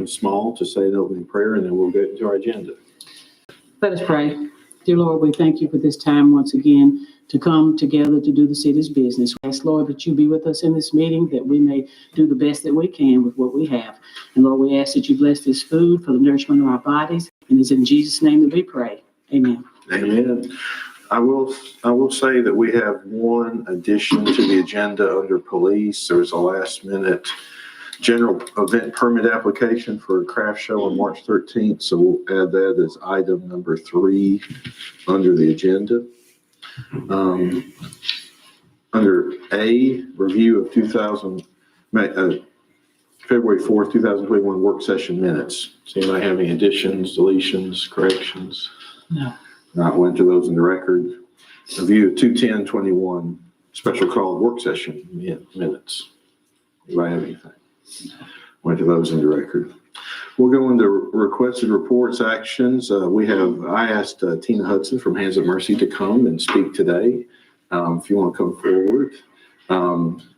Reverend Small to say an opening prayer, and then we'll get into our agenda. Let us pray. Dear Lord, we thank you for this time once again to come together to do the city's business. We ask, Lord, that you be with us in this meeting, that we may do the best that we can with what we have. And Lord, we ask that you bless this food for the nourishment of our bodies. And it's in Jesus' name that we pray. Amen. Amen. I will say that we have one addition to the agenda under police. There was a last minute general event permit application for a craft show on March 13th. So we'll add that as item number 3 under the agenda. Under A, review of February 4th, 2021 work session minutes. Does anybody have any additions, deletions, corrections? No. Not went to those in the record. Review of 2/10/21 special call work session minutes. Anybody have anything? Went to those in the record. We'll go into requested reports, actions. I asked Tina Hudson from Hands of Mercy to come and speak today. If you want to come forward.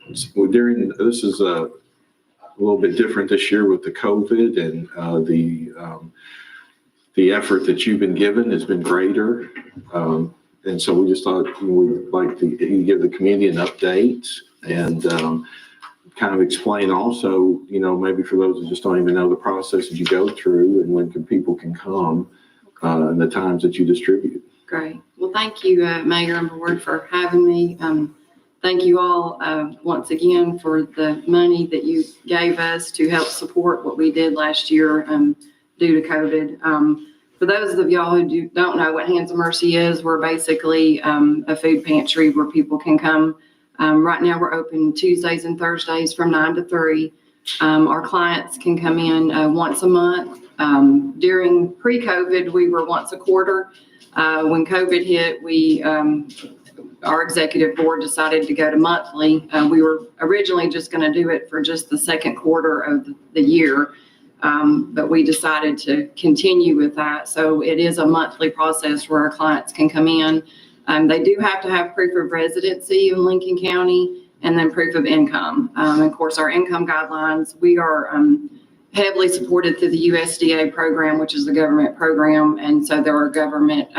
This is a little bit different this year with the COVID, and the effort that you've been given has been greater. And so we just thought we'd like to give the community an update and kind of explain also, maybe for those who just don't even know the process that you go through and when people can come and the times that you distribute. Great. Well, thank you, Mayor and Board, for having me. Thank you all once again for the money that you gave us to help support what we did last year due to COVID. For those of y'all who don't know what Hands of Mercy is, we're basically a food pantry where people can come. Right now we're open Tuesdays and Thursdays from 9 to 3. Our clients can come in once a month. During pre-COVID, we were once a quarter. When COVID hit, our executive board decided to go to monthly. We were originally just going to do it for just the second quarter of the year. But we decided to continue with that. So it is a monthly process where our clients can come in. They do have to have proof of residency in Lincoln County and then proof of income. Of course, our income guidelines, we are heavily supported through the USDA program, which is the government program. And so there are government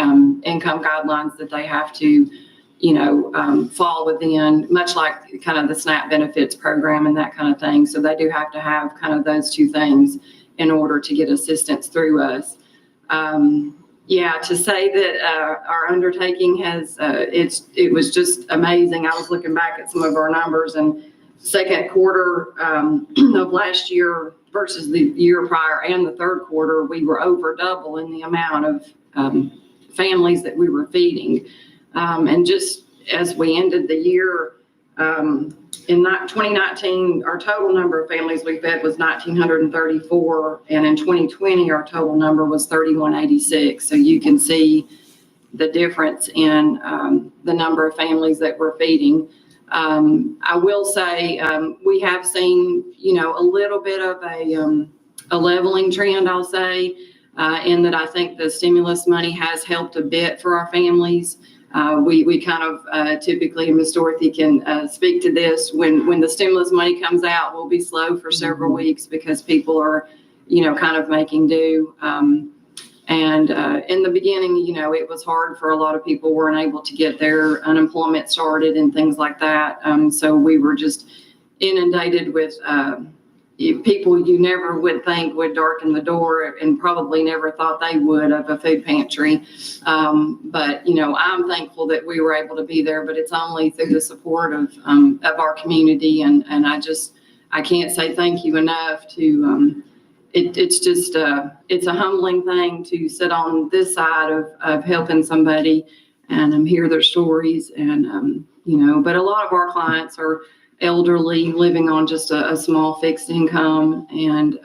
income guidelines that they have to, fall within, much like kind of the SNAP benefits program and that kind of thing. So they do have to have kind of those two things in order to get assistance through us. To say that our undertaking it was just amazing. I was looking back at some of our numbers, and second quarter of last year versus the year prior and the third quarter, we were over double in the amount of families that we were feeding. And just as we ended the year, in 2019, our total number of families we fed was 1,934. And in 2020, our total number was 3,186. So you can see the difference in the number of families that we're feeding. I will say we have seen, a little bit of a leveling trend, I'll say, in that I think the stimulus money has helped a bit for our families. We kind of typically, and Ms. Dorothy can speak to this, when the stimulus money comes out, we'll be slow for several weeks because people are, kind of making do. And in the beginning, it was hard for a lot of people, weren't able to get their unemployment started and things like that. So we were just inundated with people you never would think would darken the door, and probably never thought they would, of a food pantry. But I'm thankful that we were able to be there, but it's only through the support of our community. And I can't say thank you enough to, it's just, it's a humbling thing to sit on this side of helping somebody and hear their stories. And, but a lot of our clients are elderly, living on just a small fixed income, and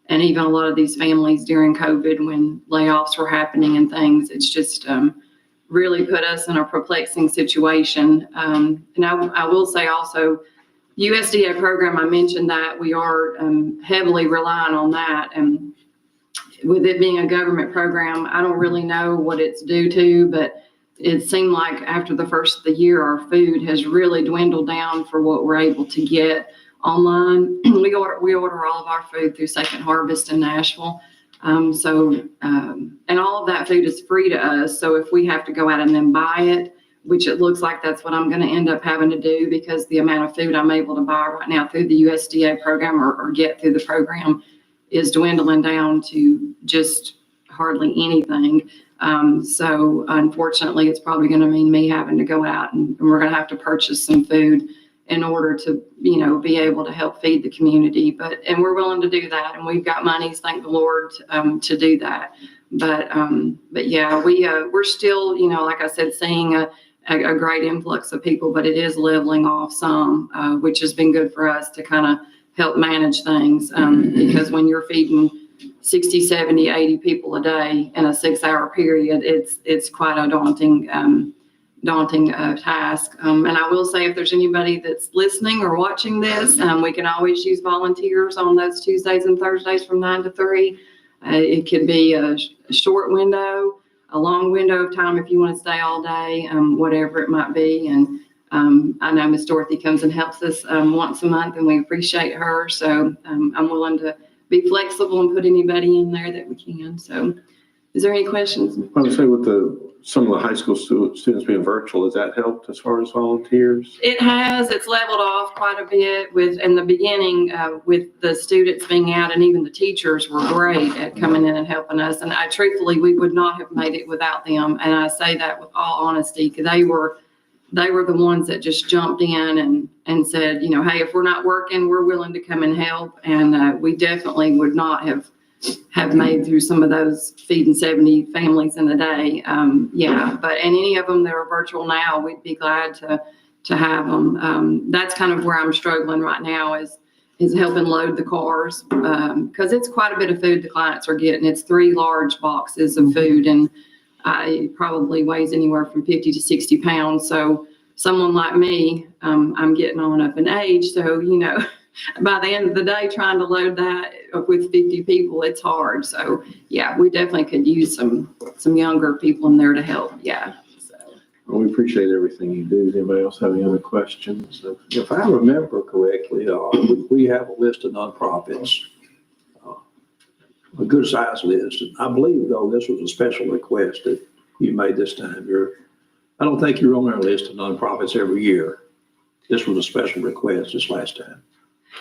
even a lot of these families during COVID, when layoffs were happening and things, it's just really put us in a perplexing situation. And I will say also, USDA program, I mentioned that we are heavily relying on that, and with it being a government program, I don't really know what it's due to, but it seemed like after the first of the year, our food has really dwindled down for what we're able to get online. We order all of our food through Second Harvest in Nashville. And all of that food is free to us. So if we have to go out and then buy it, which it looks like that's what I'm going to end up having to do, because the amount of food I'm able to buy right now through the USDA program or get through the program is dwindling down to just hardly anything. So unfortunately, it's probably going to mean me having to go out and we're going to have to purchase some food in order to, be able to help feed the community. And we're willing to do that. And we've got monies, thank the Lord, to do that. But yeah, we're still, like I said, seeing a great influx of people, but it is leveling off some, which has been good for us to kind of help manage things. Because when you're feeding 60, 70, 80 people a day in a 6-hour period, it's quite a daunting task. And I will say, if there's anybody that's listening or watching this, we can always use volunteers on those Tuesdays and Thursdays from 9 to 3. It could be a short window, a long window of time if you want to stay all day, whatever it might be. And I know Miss Dorothy comes and helps us once a month, and we appreciate her. So I'm willing to be flexible and put anybody in there that we can. So is there any questions? I would say with some of the high school students being virtual, has that helped as far as volunteers? It has. It's leveled off quite a bit in the beginning with the students being out, and even the teachers were great at coming in and helping us. And truthfully, we would not have made it without them. And I say that with all honesty, because they were the ones that just jumped in and said, hey, if we're not working, we're willing to come and help. And we definitely would not have made through some of those feeding 70 families in a day. And any of them that are virtual now, we'd be glad to have them. That's kind of where I'm struggling right now is helping load the cars, because it's quite a bit of food the clients are getting. It's 3 large boxes of food, and it probably weighs anywhere from 50 to 60 pounds. So someone like me, I'm getting on up in age. So, by the end of the day, trying to load that with 50 people, it's hard. So yeah, we definitely could use some younger people in there to help. Yeah. So. Well, we appreciate everything you do. Does anybody else have any other questions? If I remember correctly, we have a list of nonprofits, a good sized list. And I believe, though, this was a special request that you made this time. I don't think you're on our list of nonprofits every year. This was a special request this last time.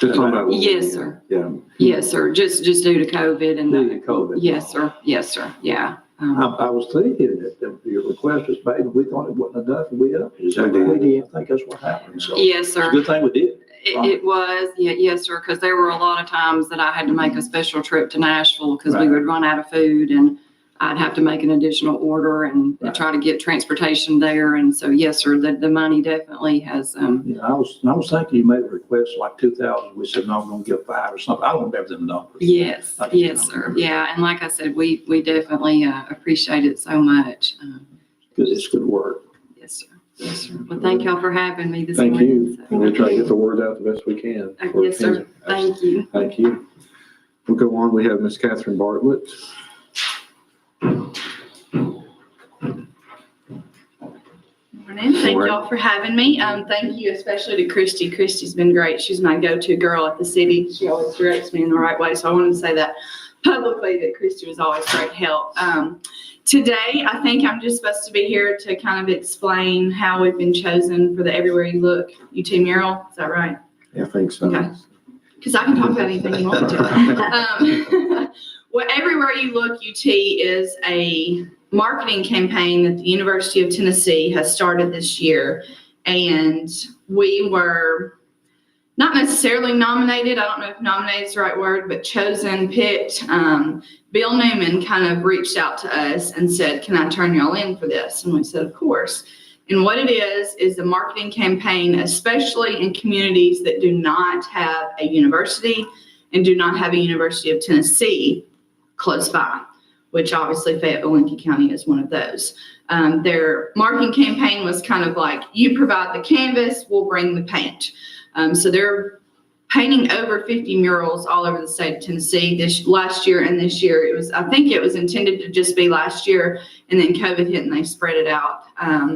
Just talking about. Yes, sir. Yeah. Yes, sir. Just due to COVID and Due to COVID. Yes, sir. Yes, sir. Yeah. I was thinking that your request was made, and we thought it wasn't enough, and we upped it. Is that what we did? I think that's what happened. So Yes, it's sir. a good thing we did. It was, yes, sir, because there were a lot of times that I had to make a special trip to Nashville because we Right. would run out of food, and I'd have to make an additional order and Right. try to get transportation there. And so, yes, sir, the money definitely has, I was thinking you made a request like 2,000. We said, no, we're going to give 5 or something. I don't remember them numbers. yes, I just yes, don't sir. remember. Yeah, and like I said, we definitely appreciate it so much. Because it's good work. Yes, sir. Yes, sir. Well, thank y'all for having me this Thank morning. you. So- And we'll try to get the word out the best we can. Yes, sir. Thank you. Thank you. We'll go on. We have Miss Catherine Bartlett. Morning. Thank Morning. y'all for having me. Thank you especially to Christy. Christy's been great. She's my go-to girl at the city. She always directs me in the right way. So I wanted to say that publicly, that Christy was always great help. Today, I think I'm just supposed to be here to kind of explain how we've been chosen for the Everywhere You Look UT mural. Is that right? Yeah, I think so. Okay. Because I can talk about anything you want me to. Well, Everywhere You Look UT is a marketing campaign that the University of Tennessee has started this year. And we were not necessarily nominated. I don't know if nominated is the right word, but chosen, picked. Bill Newman kind of reached out to us and said, can I turn y'all in for this? And we said, of course. And what it is a marketing campaign, especially in communities that do not have a university and do not have a University of Tennessee close by, which obviously Fayetteville, Lincoln County is one of those. Their marketing campaign was kind of like, you provide the canvas, we'll bring the paint. So they're painting over 50 murals all over the state of Tennessee last year and this year. I think it was intended to just be last year, and then COVID hit and they spread it out.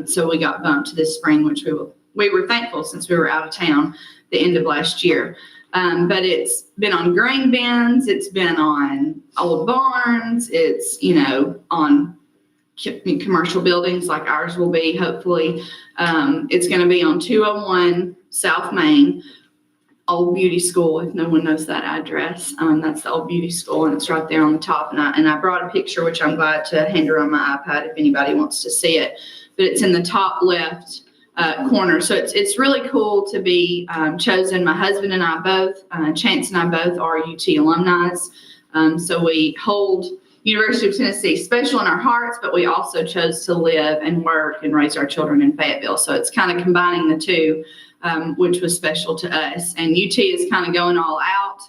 So we got bumped to this spring, which we were thankful since we were out of town the end of last year. But it's been on grain bins, it's been on old barns, it's, on commercial buildings like ours will be, hopefully. It's going to be on 201 South Main, Old Beauty School, if no one knows that address. That's the Old Beauty School, and it's right there on the top. And I brought a picture, which I'm glad to hand her on my iPad if anybody wants to see it. But it's in the top left corner. So it's really cool to be chosen. My husband and I both, Chance and I both are UT alumni. So we hold University of Tennessee special in our hearts, but we also chose to live and work and raise our children in Fayetteville. So it's kind of combining the two, which was special to us. And UT is kind of going all out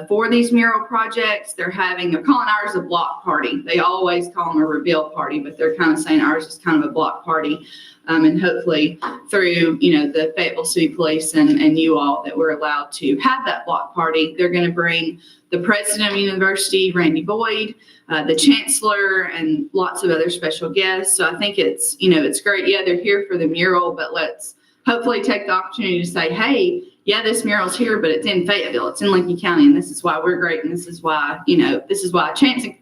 for these mural projects. They're calling ours a block party. They always call them a reveal party, but they're kind of saying ours is kind of a block party. And hopefully through, the Fayetteville City Police and you all, that we're allowed to have that block party. They're going to bring the president of the university, Randy Boyd, the chancellor, and lots of other special guests. So I think it's, it's great. Yeah, they're here for the mural, but let's hopefully take the opportunity to say, hey, yeah, this mural's here, but it's in Fayetteville. It's in Lincoln County, and this is why we're great, and this is why, this is why Chance and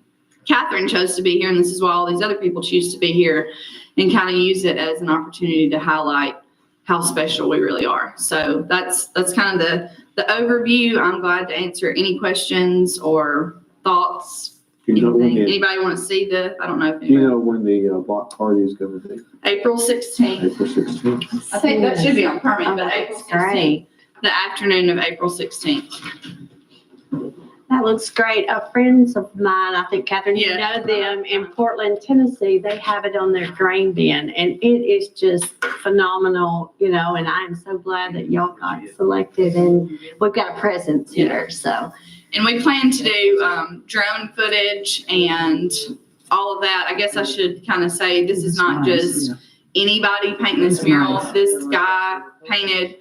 Catherine chose to be here, and this is why all these other people choose to be here, and kind of use it as an opportunity to highlight how special we really are. So that's kind of the overview. I'm glad to answer any questions or thoughts. Anybody want to see I don't know if anybody. Do you know when the block party is going to be? April 16th. April 16th. I think that should be on permit, but April 16th. Great. The afternoon of April 16th. That looks great. Friends of mine, I think Catherine, you Yeah. know them, in Portland, Tennessee, they have it on their grain bin, and it is just phenomenal, and I am so glad that y'all got selected, and we've got a presence here, so. And we plan to do drone footage and all of that. I guess I should kind of say this is not just anybody painting this mural. This guy painted,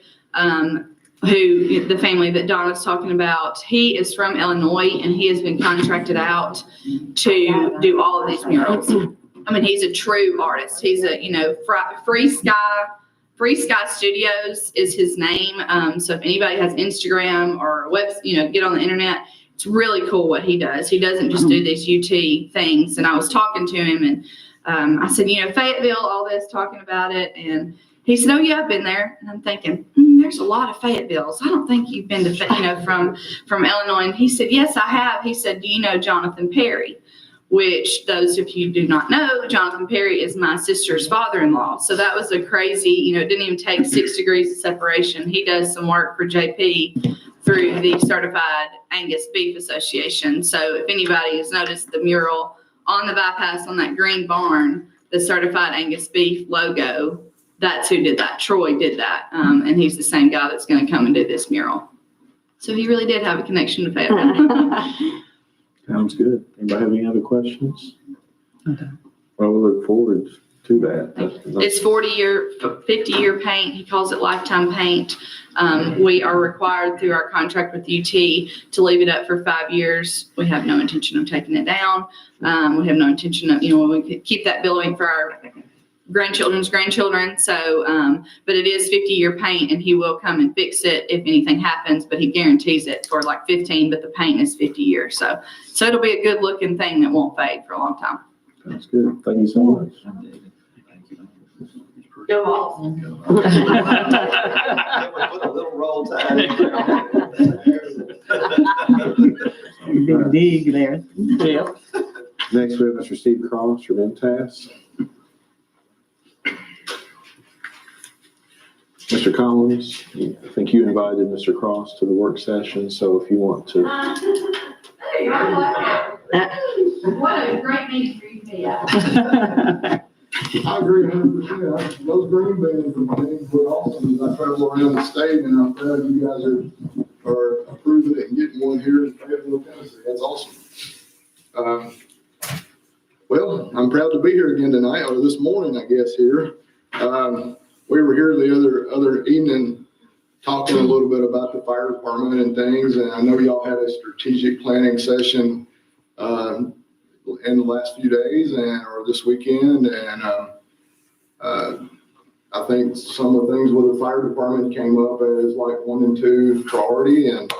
the family that Donna's talking about, he is from Illinois, and he has been contracted out to do all of these murals. I mean, he's a true artist. He's a, Free Sky Studios is his name. So if anybody has Instagram or a web, get on the internet, it's really cool what he does. He doesn't just do these UT things. And I was talking to him, and I said, Fayetteville, all this, talking about it. And he said, oh, yeah, I've been there. And I'm thinking, there's a lot of Fayettevilles. I don't think you've been to, from Illinois. And he said, yes, I have. He said, do you know Jonathan Perry? Which, those of you do not know, Jonathan Perry is my sister's father-in-law. So that was a crazy, it didn't even take 6 degrees of separation. He does some work for JP through the Certified Angus Beef Association. So if anybody has noticed the mural on the bypass on that green barn, the Certified Angus Beef logo, that's who did that. Troy did that. And he's the same guy that's going to come and do this mural. So he really did have a connection to Fayetteville. Sounds good. Anybody have any other questions? Okay. Well, we look forward to that. It's 50-year paint. He calls it lifetime paint. We are required through our contract with UT to leave it up for 5 years. We have no intention of taking it down. We have no intention of, we could keep that building for our grandchildren's grandchildren. So, but it is 50-year paint, and he will come and fix it if anything happens, but he guarantees it for like 15, but the paint is 50 years. So it'll be a good looking thing that won't fade for a long time. That's good. Thank you so much. Go off. Put a little roll tide. Big dig there. Yeah. Next, we have Mr. Steve Cross from MTS. Mr. Collins, I think you invited Mr. Cross to the work session, so if you want to. Hey, I like that. What a great meeting for you to be at. I agree 100%. Those green bins and things were awesome. As I travel around the state, and I'm proud you guys are approving it and getting one here in Fayetteville, Tennessee. That's awesome. Well, I'm proud to be here again tonight, or this morning, I guess, here. We were here the other evening talking a little bit about the fire department and things, and I know y'all had a strategic planning session in the last few days or this weekend, and I think some of the things with the fire department came up as like 1 and 2 priority, and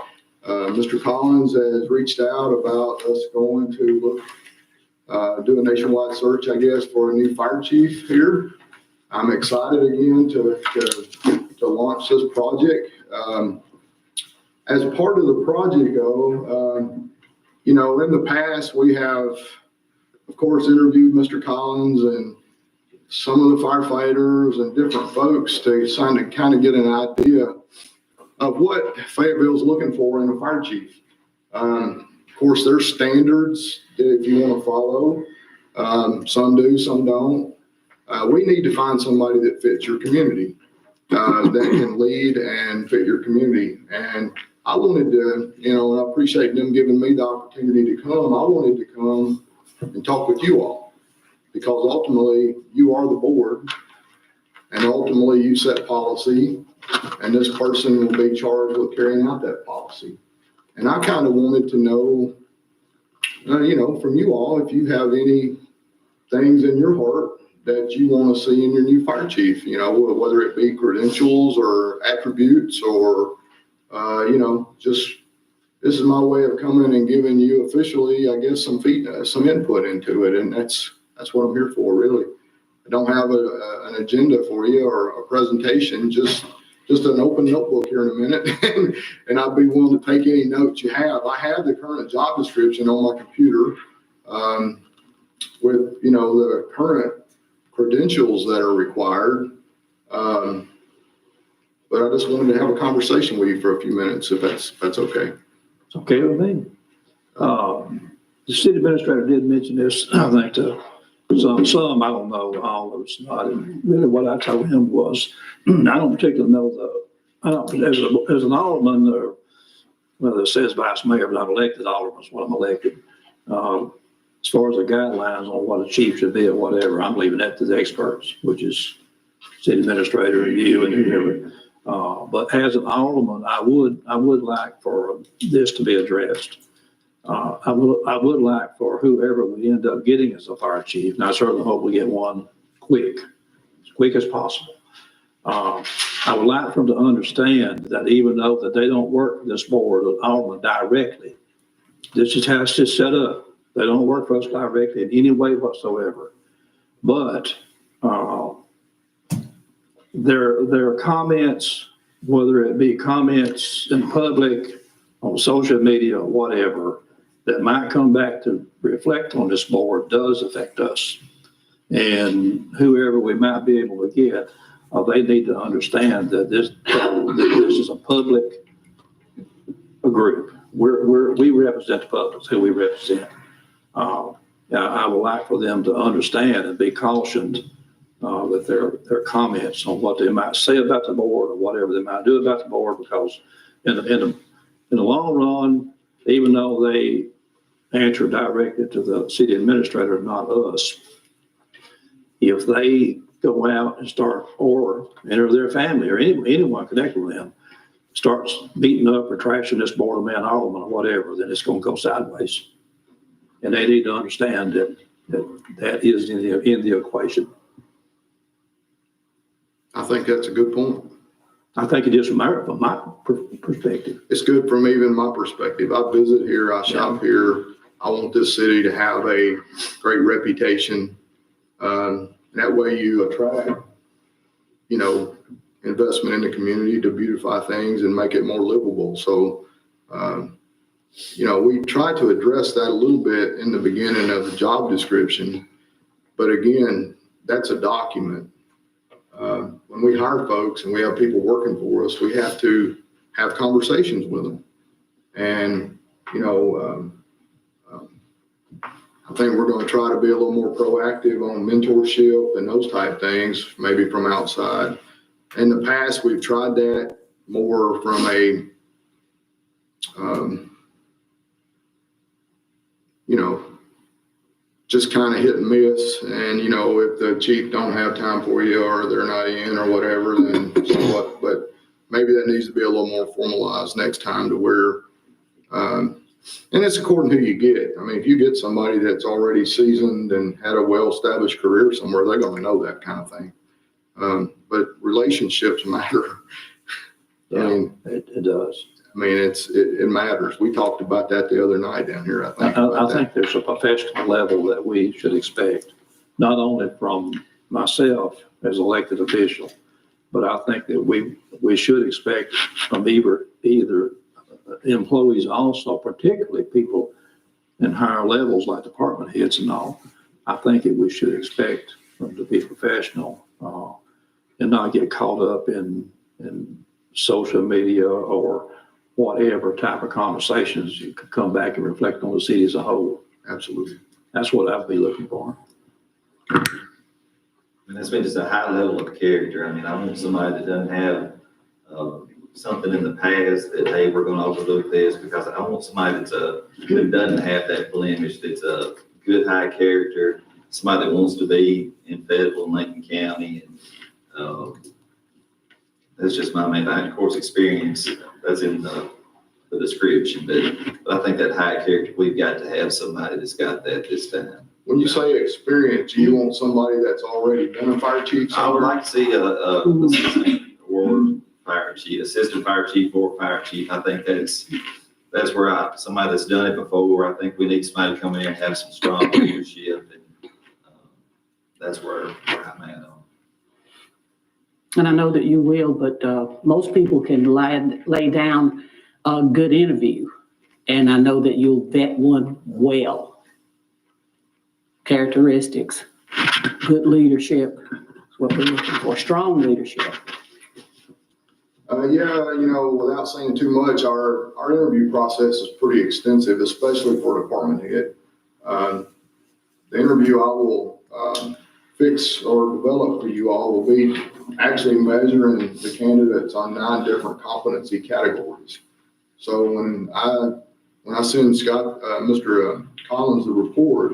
Mr. Collins has reached out about us going to look, do a nationwide search, I guess, for a new fire chief here. I'm excited again to launch this project. As part of the project though, you know, in the past, we have, of course, interviewed Mr. Collins and some of the firefighters and different folks to kind of get an idea of what Fayetteville's looking for in a fire chief. Of course, there's standards that if you want to follow. Some do, some don't. We need to find somebody that fits your community, that can lead and fit your community. And I wanted to, you know, and I appreciate them giving me the opportunity to come. I wanted to come and talk with you all because ultimately you are the board and ultimately you set policy and this person will be charged with carrying out that policy. And I kind of wanted to know, you know, from you all, if you have any things in your heart that you want to see in your new fire chief, you know, whether it be credentials or attributes or, you know, just this is my way of coming and giving you officially, I guess, some input into it. And that's what I'm here for, really. I don't have an agenda for you or a presentation, just an open notebook here in a minute. And I'd be willing to take any notes you have. I have the current job description on my computer with, you know, the current credentials that are required. But I just wanted to have a conversation with you for a few minutes, if that's okay. It's okay with me. The city administrator did mention this, I think, to some, I don't know, all of it's not. And really what I told him was, I don't particularly know as an alderman, or whether it says vice mayor, but I'm elected alderman is what I'm elected. As far as the guidelines on what a chief should be or whatever, I'm leaving that to the experts, which is city administrator and you and whoever. But as an alderman, I would like for this to be addressed. I would like for whoever we end up getting as a fire chief, and I certainly hope we get one as quick as possible. I would like for them to understand that even though that they don't work for this board of aldermen directly, this is how it's just set up. They don't work for us directly in any way whatsoever. But their comments, whether it be comments in public, on social media, or whatever, that might come back to reflect on this board does affect us. And whoever we might be able to get, they need to understand that this is a public group. We represent the public, who we represent. I would like for them to understand and be cautioned with their comments on what they might say about the board or whatever they might do about the board, because in the long run, even though they answer directly to the city administrator, not us, if they go out and start, or their family or anyone connected with them starts beating up or trashing this board of man, alderman, or whatever, then it's going to go sideways. And they need to understand that is in the equation. I think that's a good point. I think it is from my perspective. It's good from even my perspective. I visit here, I shop here. I want this city to have a great reputation. That way you attract, you know, investment in the community to beautify things and make it more livable. So, you know, we tried to address that a little bit in the beginning of the job description. But again, that's a document. When we hire folks and we have people working for us, we have to have conversations with them. And, you know, I think we're going to try to be a little more proactive on mentorship and those type things, maybe from outside. In the past, we've tried that more from a, you know, just kind of hit and miss. And, you know, if the chief don't have time for you or they're not in or whatever, then so what? But maybe that needs to be a little more formalized next time to where, and it's according to who you get. I mean, if you get somebody that's already seasoned and had a well-established career somewhere, they're going to know that kind of thing. but relationships matter. I Yeah, mean, it does. it matters. We talked about that the other night down here, I think. I about that. think there's a professional level that we should expect, not only from myself as elected official, but I think that we should expect from either employees also, particularly people in higher levels like department heads and all. I think that we should expect them to be professional and not get caught up in social media or whatever type of conversations. You could come back and reflect on the city as a whole. Absolutely. That's what I'd be looking for. And that's been just a high level of character. I mean, I want somebody that doesn't have something in the past that, hey, we're gonna overlook this, because I want somebody that's that doesn't have that blemish, that's a good high character, somebody that wants to be in Fayetteville and Lincoln County. And that's just my main thing. Of course, experience, that's in the description, but I think that high character, we've got to have somebody that's got that this time. When you say experience, you want somebody that's already been a fire chief I would somewhere? like to see a assistant or fire chief, assistant fire chief or fire chief. I think that's where somebody that's done it before. I think we need somebody to come in and have some strong leadership, and that's where I'm at on. And I know that you will, but most people can lay down a good interview. And I know that you'll vet one well. Characteristics, good leadership is what we're looking for, strong leadership. Without saying too much, our interview process is pretty extensive, especially for department head. The interview I will fix or develop for you all will be actually measuring the candidates on 9 different competency categories. So when I send Mr. Collins the report,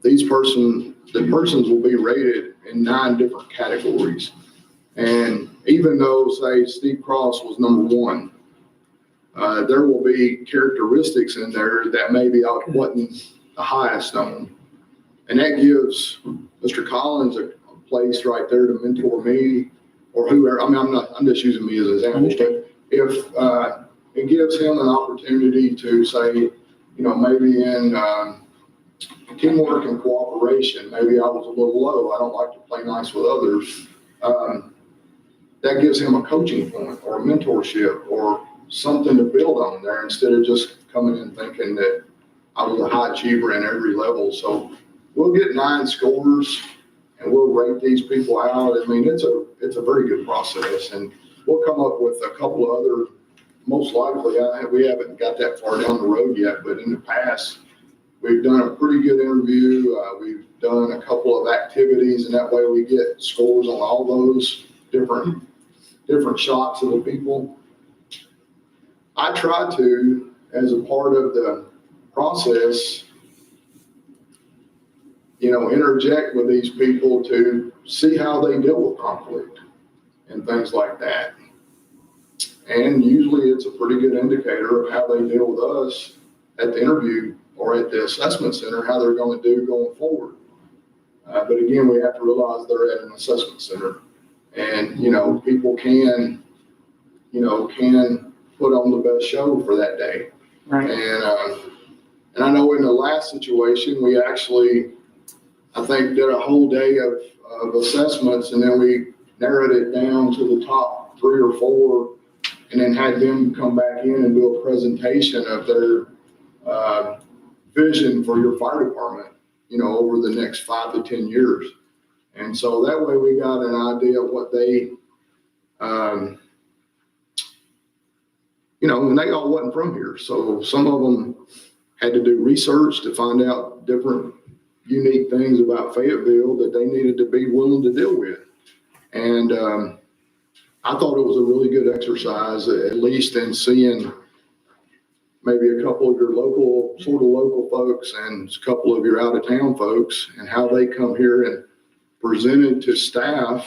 the persons will be rated in 9 different categories. And even though, say, Steve Cross was number 1, there will be characteristics in there that maybe I wasn't the highest on. And that gives Mr. Collins a place right there to mentor me or whoever. I mean, I'm just using me as an example, but if it gives him an opportunity to say, maybe in teamwork and cooperation, maybe I was a little low. I don't like to play nice with others. That gives him a coaching point or a mentorship or something to build on there instead of just coming in thinking that I was a high achiever in every level. So we'll get 9 scores and we'll rate these people out. I mean, it's a very good process, and we'll come up with a couple of other, most likely, we haven't got that far down the road yet, but in the past, we've done a pretty good interview. We've done a couple of activities, and that way we get scores on all those different shots of the people. I try to, as a part of the process, interject with these people to see how they deal with conflict and things like that. And usually it's a pretty good indicator of how they deal with us at the interview or at the assessment center, how they're going to do going forward. But again, we have to realize they're at an assessment center, and, people can put on the best show for that day. Right. And I know in the last situation, we actually, I think, did a whole day of assessments, and then we narrowed it down to the top 3 or 4, and then had them come back in and do a presentation of their vision for your fire department, over the next 5 to 10 years. And so that way we got an idea of what they, and they all wasn't from here. So some of them had to do research to find out different unique things about Fayetteville that they needed to be willing to deal with. And I thought it was a really good exercise, at least in seeing maybe a couple of your local folks and a couple of your out of town folks, and how they come here and presented to staff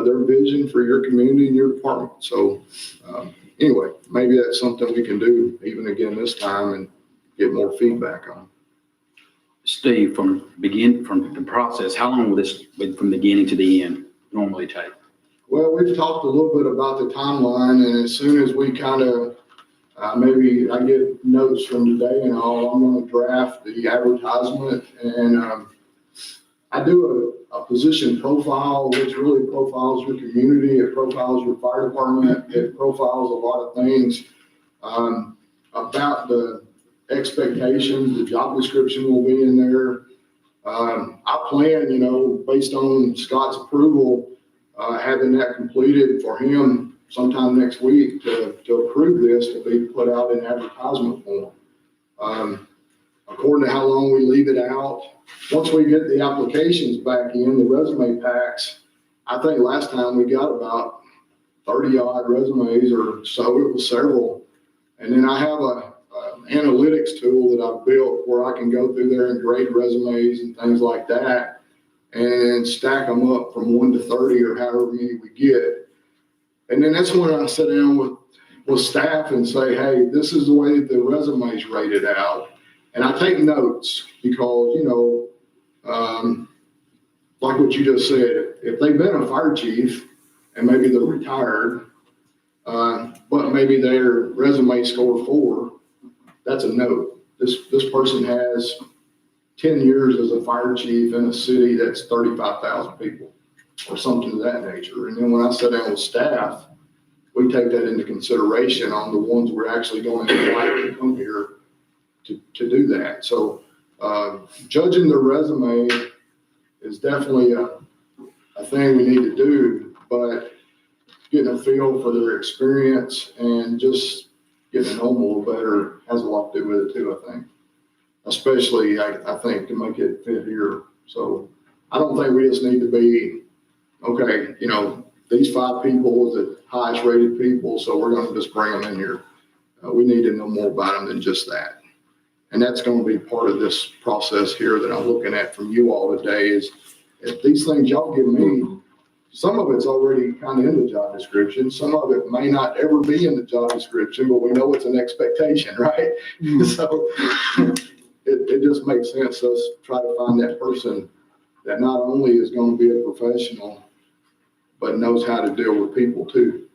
their vision for your community and your department. So anyway, maybe that's something we can do even again this time and get more feedback on. Steve, from the process, how long will this be from beginning to the end? normally take? Well, we've talked a little bit about the timeline, and as soon as we kind of, maybe I get notes from today and all, I'm gonna draft the advertisement, and I do a position profile, which really profiles your community, it profiles your fire department, it profiles a lot of things about the expectations, the job description will be in there. I plan, based on Scott's approval, having that completed for him sometime next week to approve this to be put out in advertisement form. According to how long we leave it out, once we get the applications back in, the resume packs, I think last time we got about 30 odd resumes or so, it was several. And then I have a analytics tool that I've built where I can go through there and grade resumes and things like that and stack them up from 1 to 30 or however many we get. And then that's when I sit down with staff and say, hey, this is the way that the resume's rated out. And I take notes because, like what you just said, if they've been a fire chief and maybe they're retired, but maybe their resume score 4, that's a note. This person has 10 years as a fire chief in a city that's 35,000 people or something of that nature. And then when I sit down with staff, we take that into consideration on the ones we're actually going to invite to come here to do that. So judging the resume is definitely a thing we need to do, but getting a feel for their experience and just getting to know them a little better has a lot to do with it too, I think. Especially, I think, to make it fit here. So I don't think we just need to be, okay, these 5 people are the highest rated people, so we're going to just bring them in here. We need to know more about them than just that. And that's going to be part of this process here that I'm looking at from you all today is if these things y'all give me, some of it's already kind of in the job description. Some of it may not ever be in the job description, but we know it's an expectation, right? So it just makes sense us try to find that person that not only is going to be a professional, but knows how to deal with people too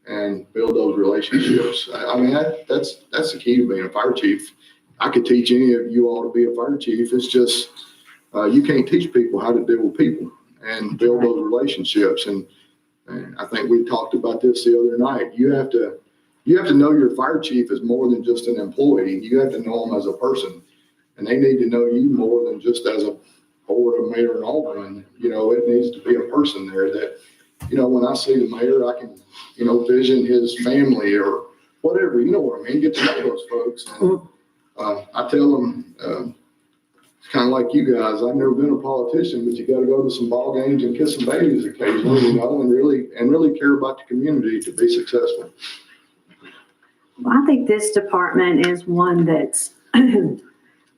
and build those relationships. I mean, that's the key to being a fire chief. I could teach any of you all to be a fire chief. It's just, you can't teach people how to deal with people and build those relationships. And I think we talked about this the other night. You have to know your fire chief is more than just an employee. You have to know them as a person, and they need to know you more than just as a board, a mayor, and alderman. It needs to be a person there that, when I see the mayor, I can, vision his family or whatever, you know what I mean? Get to know those folks. And, I tell them, it's kind of like you guys, I've never been a politician, but you got to go to some ball games and kiss some babies occasionally, and really care about the community to be successful. Well, I think this department is one that's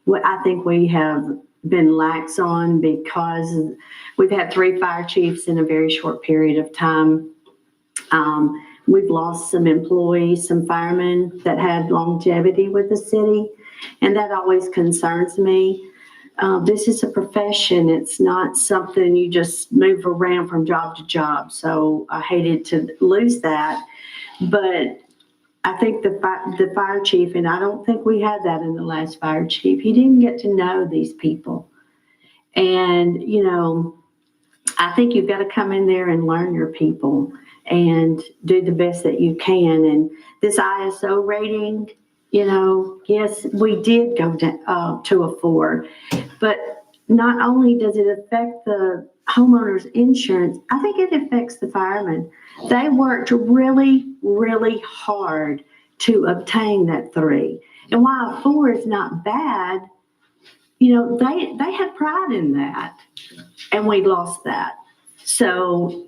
what I think we have been lax on because we've had 3 fire chiefs in a very short period of time. We've lost some employees, some firemen that had longevity with the city, and that always concerns me. This is a profession. It's not something you just move around from job to job. So I hated to lose that. But I think the fire chief, and I don't think we had that in the last fire chief, he didn't get to know these people. And, I think you've got to come in there and learn your people and do the best that you can. And this ISO rating, yes, we did go to a 4, but not only does it affect the homeowner's insurance, I think it affects the firemen. They worked really, really hard to obtain that 3. And while a 4 is not bad, they had pride in that, and we lost that. So,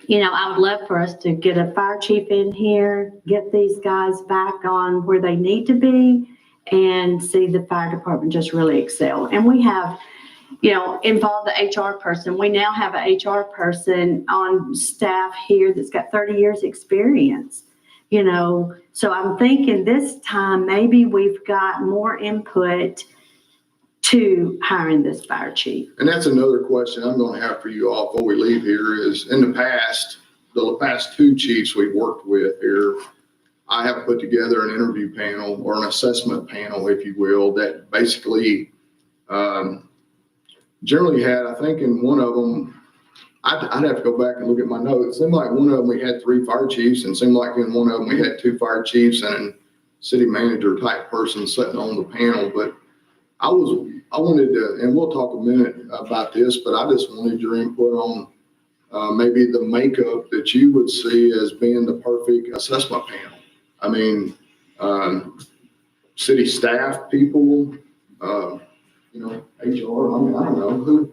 I would love for us to get a fire chief in here, get these guys back on where they need to be, and see the fire department just really excel. And we have, involved the HR person. We now have an HR person on staff here that's got 30 years experience, So I'm thinking this time maybe we've got more input to hiring this fire chief. And that's another question I'm gonna have for you all before we leave here is, in the past 2 chiefs we've worked with here, I have put together an interview panel or an assessment panel, if you will, that basically, generally had, I think in one of them, I'd have to go back and look at my notes. It seemed like one of them we had 3 fire chiefs, and it seemed like in one of them we had 2 fire chiefs and a city manager type person sitting on the panel. But I wanted to, and we'll talk a minute about this, but I just wanted your input on maybe the makeup that you would see as being the perfect assessment panel. I mean, city staff people, HR, I mean, I don't know who,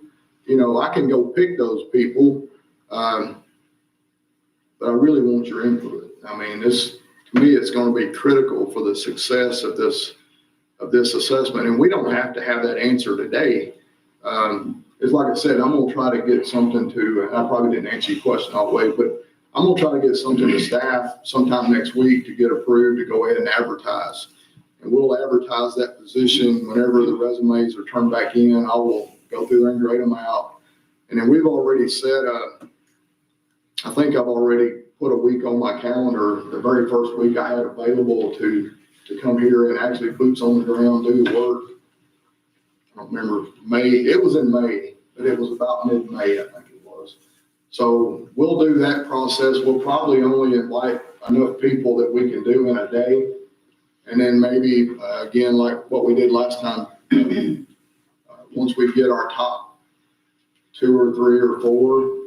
I can go pick those people. But I really want your input. I mean, to me, it's going to be critical for the success of this assessment. And we don't have to have that answer today. It's like I said, I'm going to try to get something to, and I probably didn't answer your question all the way, but I'm going to try to get something to staff sometime next week to get approved to go ahead and advertise. And we'll advertise that position whenever the resumes are turned back in. I will go through there and grade them out. And then we've already said, I think I've already put a week on my calendar, the very first week I had available to come here and actually boots on the ground, do the work. I don't remember May, it was in May, but it was about mid-May, I think it was. So we'll do that process. We'll probably only invite enough people that we can do in a day. And then maybe, again, like what we did last time, once we get our top 2 or 3 or 4,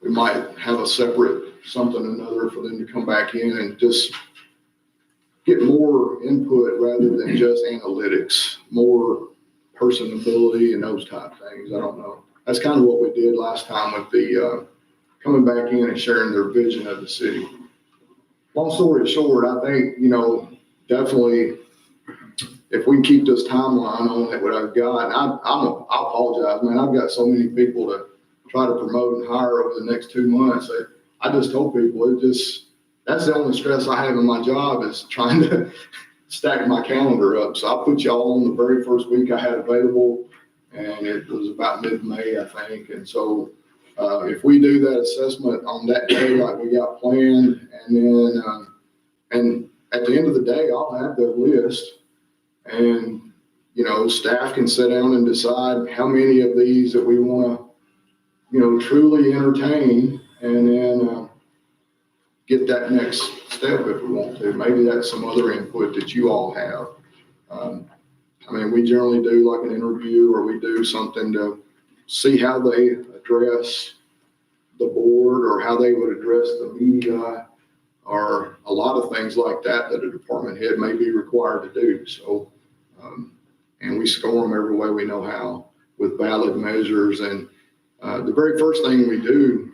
we might have a separate something or another for them to come back in and just get more input rather than just analytics, more personability and those type things. I don't know. That's kind of what we did last time with the coming back in and sharing their vision of the city. Long story short, I think, definitely if we can keep this timeline on it, what I've got, I apologize, man. I've got so many people to try to promote and hire over the next 2 months. I just told people that's the only stress I have in my job is trying to stack my calendar up. So I put y'all on the very first week I had available, and it was about mid-May, I think. And so if we do that assessment on that day like we got planned, and then and at the end of the day, I'll have the list, and staff can sit down and decide how many of these that we want to truly entertain, and then get that next step if we want to. Maybe that's some other input that you all have. I mean, we generally do like an interview, or we do something to see how they address the board, or how they would address the media, or a lot of things like that a department head may be required to do. So, and we score them every way we know how with valid measures. And the very first thing we do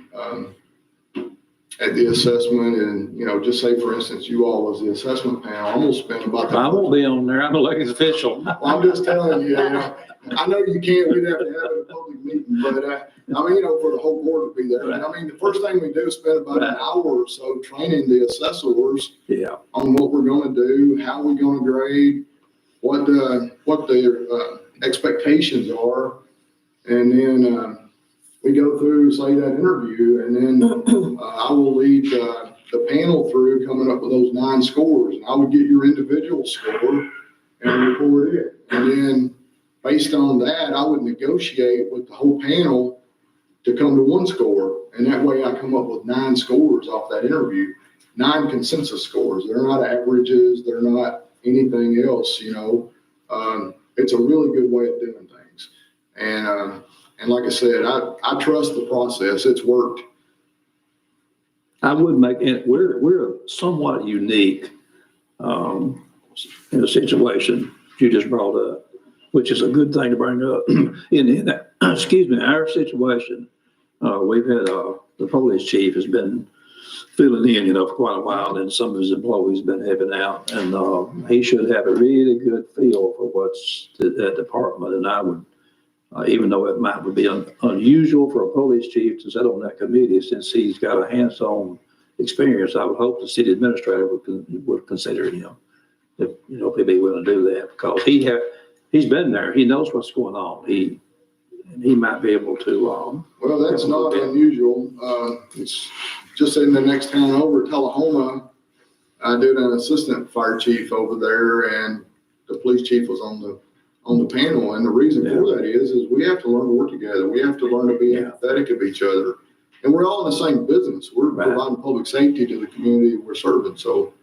at the assessment, and just say for instance, you all was the assessment panel, I'm gonna spend about. I won't be on there. I'm an elected official. Well, I'm just telling you, I know you can't, we'd have to have it in a public meeting, but for the whole board to be there. I mean, the first thing we do is spend about an hour or so training the assessors on what we're gonna do, how we're gonna grade, what their expectations are. And then we go through, say, that interview, and then I will lead the panel through coming up with those 9 scores. And I would get your individual score and report it. And then based on that, I would negotiate with the whole panel to come to 1 score. And that way I come up with 9 scores off that interview, 9 consensus scores. They're not averages. They're not anything else, It's a really good way of doing things. And like I said, I trust the process. It's worked. I would make it, we're somewhat unique in a situation you just brought up, which is a good thing to bring up. In our situation, we've had the police chief has been filling in, for quite a while, and some of his employees have been helping out, and he should have a really good feel for what's that department. And I would, even though it might be unusual for a police chief to sit on that committee, since he's got a hands-on experience, I would hope the city administrator would consider him, if he'd be willing to do that, because he he's been there. He knows what's going on. He might be able to, Well, that's not unusual. It's just in the next town over, Tullahoma. I did an assistant fire chief over there, and the police chief was on the panel. And the reason for that is we have to learn to work together. We have to learn to be empathetic of each other. And we're all in the same business. We're providing public safety to the community we're serving. So,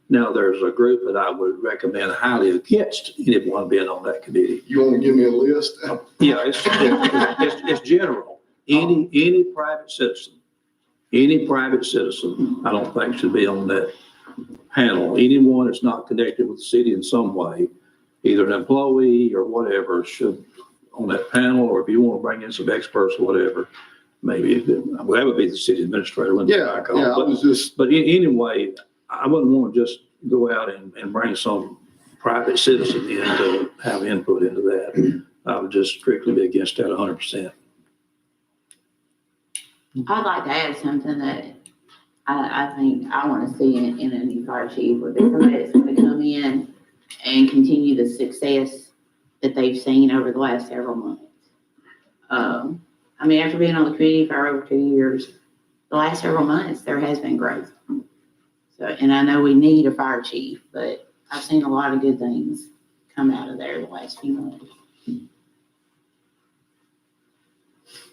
now there's a group that I would recommend highly against anyone being on that committee. you want to give me a list? Yeah, it's general. Any private citizen, I don't think should be on that panel. Anyone that's not connected with the city in some way, either an employee or whatever, should on that panel, or if you want to bring in some experts or whatever, maybe, well, that would be the city administrator. Linda Blackhawk. I was just, But anyway, I wouldn't want to just go out and bring some private citizen in to have input into that. I would just strictly be against that 100%. I'd like to add something that I think I want to see in a new fire chief, would be somebody that's going to come in and continue the success that they've seen over the last several months. I mean, after being on the committee for over 2 years, the last several months, there has been growth. So, and I know we need a fire chief, but I've seen a lot of good things come out of there the last few months.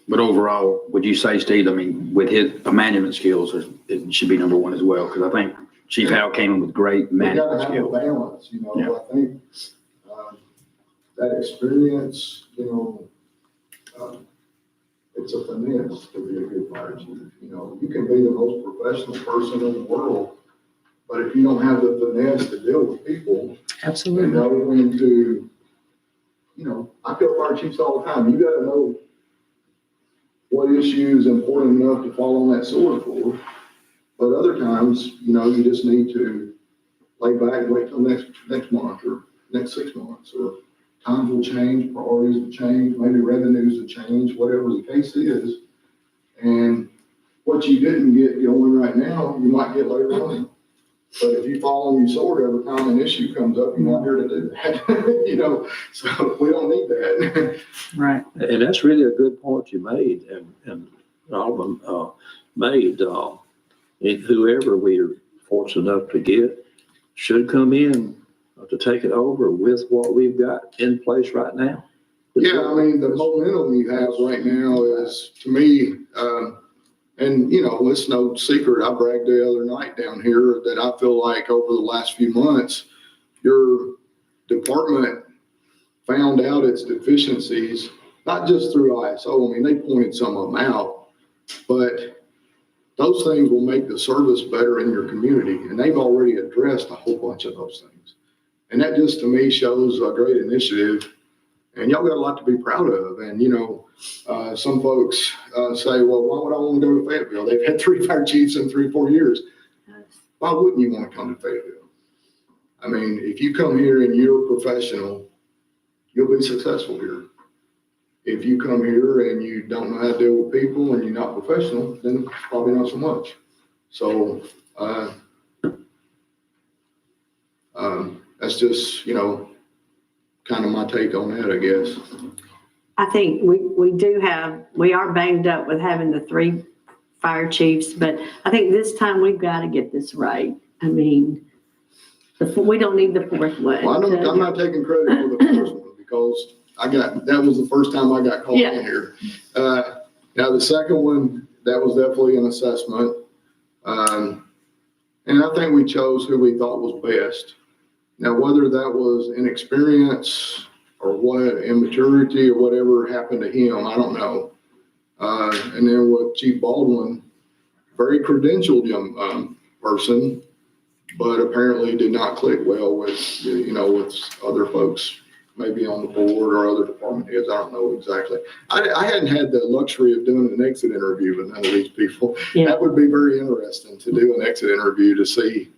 But overall, would you say, Steve, I mean, with his management skills, it should be number one as well? Because I think Chief Howe came in with great we gotta management have a skills. balance, I think, that experience, it's a finesse to be a good fire chief. You can be the most professional person in the world, but if you don't have the finesse to deal with people and Absolutely. know when to, I tell fire chiefs all the time, you gotta know what issue is important enough to fall on that sword for. But other times, you just need to lay back and wait till next month or next 6 months, or times will change, priorities will change, maybe revenues will change, whatever the case is. And what you didn't get going right now, you might get later on. But if you fall on your sword every time an issue comes up, you're not here to do that, so we don't need that. Right. And that's really a good point you made, and all of them made. And whoever we're fortunate enough to get should come in to take it over with what we've got in place right now. Yeah, I mean, the momentum you have right now is, to me, and it's no secret, I bragged the other night down here that I feel like over the last few months, your department found out its deficiencies, not just through ISO. I mean, they pointed some of them out, but those things will make the service better in your community, and they've already addressed a whole bunch of those things. And that just, to me, shows a great initiative, and y'all got a lot to be proud of. And, some folks say, well, why would I want to go to Fayetteville? They've had 3 fire chiefs in 3 or 4 years. Why wouldn't you want to come to Fayetteville? I mean, if you come here and you're a professional, you'll be successful here. If you come here and you don't know how to deal with people and you're not professional, then probably not so much. So, that's just, kind of my take on that, I guess. I think we are banged up with having the 3 fire chiefs, but I think this time we've got to get this right. I mean, we don't need the 4th one. Well, I'm not taking credit for the first one because that was the first time I got called in here. Now the second one, that was definitely an assessment. And I think we chose who we thought was best. Now, whether that was inexperience or what, immaturity or whatever happened to him, I don't know. And then with Chief Baldwin, very credentialed young person, but apparently did not click well with, with other folks, maybe on the board or other department heads. I don't know exactly. I hadn't had the luxury of doing an exit interview with none of these people. Yeah. That would be very interesting to do an exit interview to see,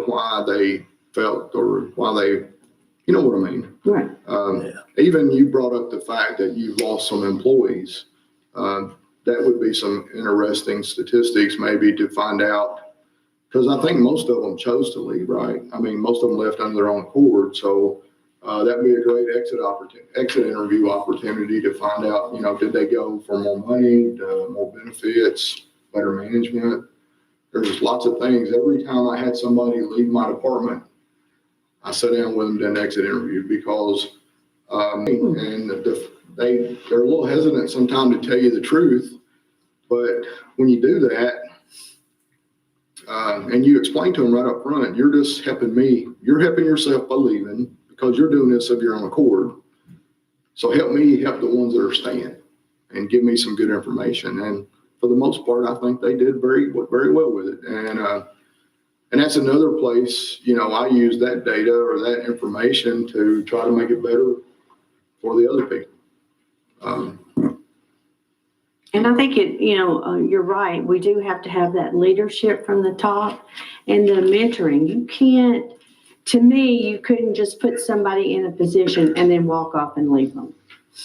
why they felt or why they, you know what I mean? Right. Even you brought up the fact that you've lost some employees. That would be some interesting statistics maybe to find out because I think most of them chose to leave, right? I mean, most of them left under their own accord, so that'd be a great exit interview opportunity to find out, you know, did they go for more money, more benefits, better management? There's lots of things. Every time I had somebody leave my department, I sat down with them, did an exit interview because, and they're a little hesitant sometimes to tell you the truth, but when you do that, and you explain to them right up front, you're just helping me, you're helping yourself by leaving because you're doing this of your own accord. So help me help the ones that are staying and give me some good information. And for the most part, I think they did very well with it. And that's another place, you know, I use that data or that information to try to make it better for the other people. And I think you're right. We do have to have that leadership from the top and the mentoring. You can't, to me, you couldn't just put somebody in a position and then walk off and leave them.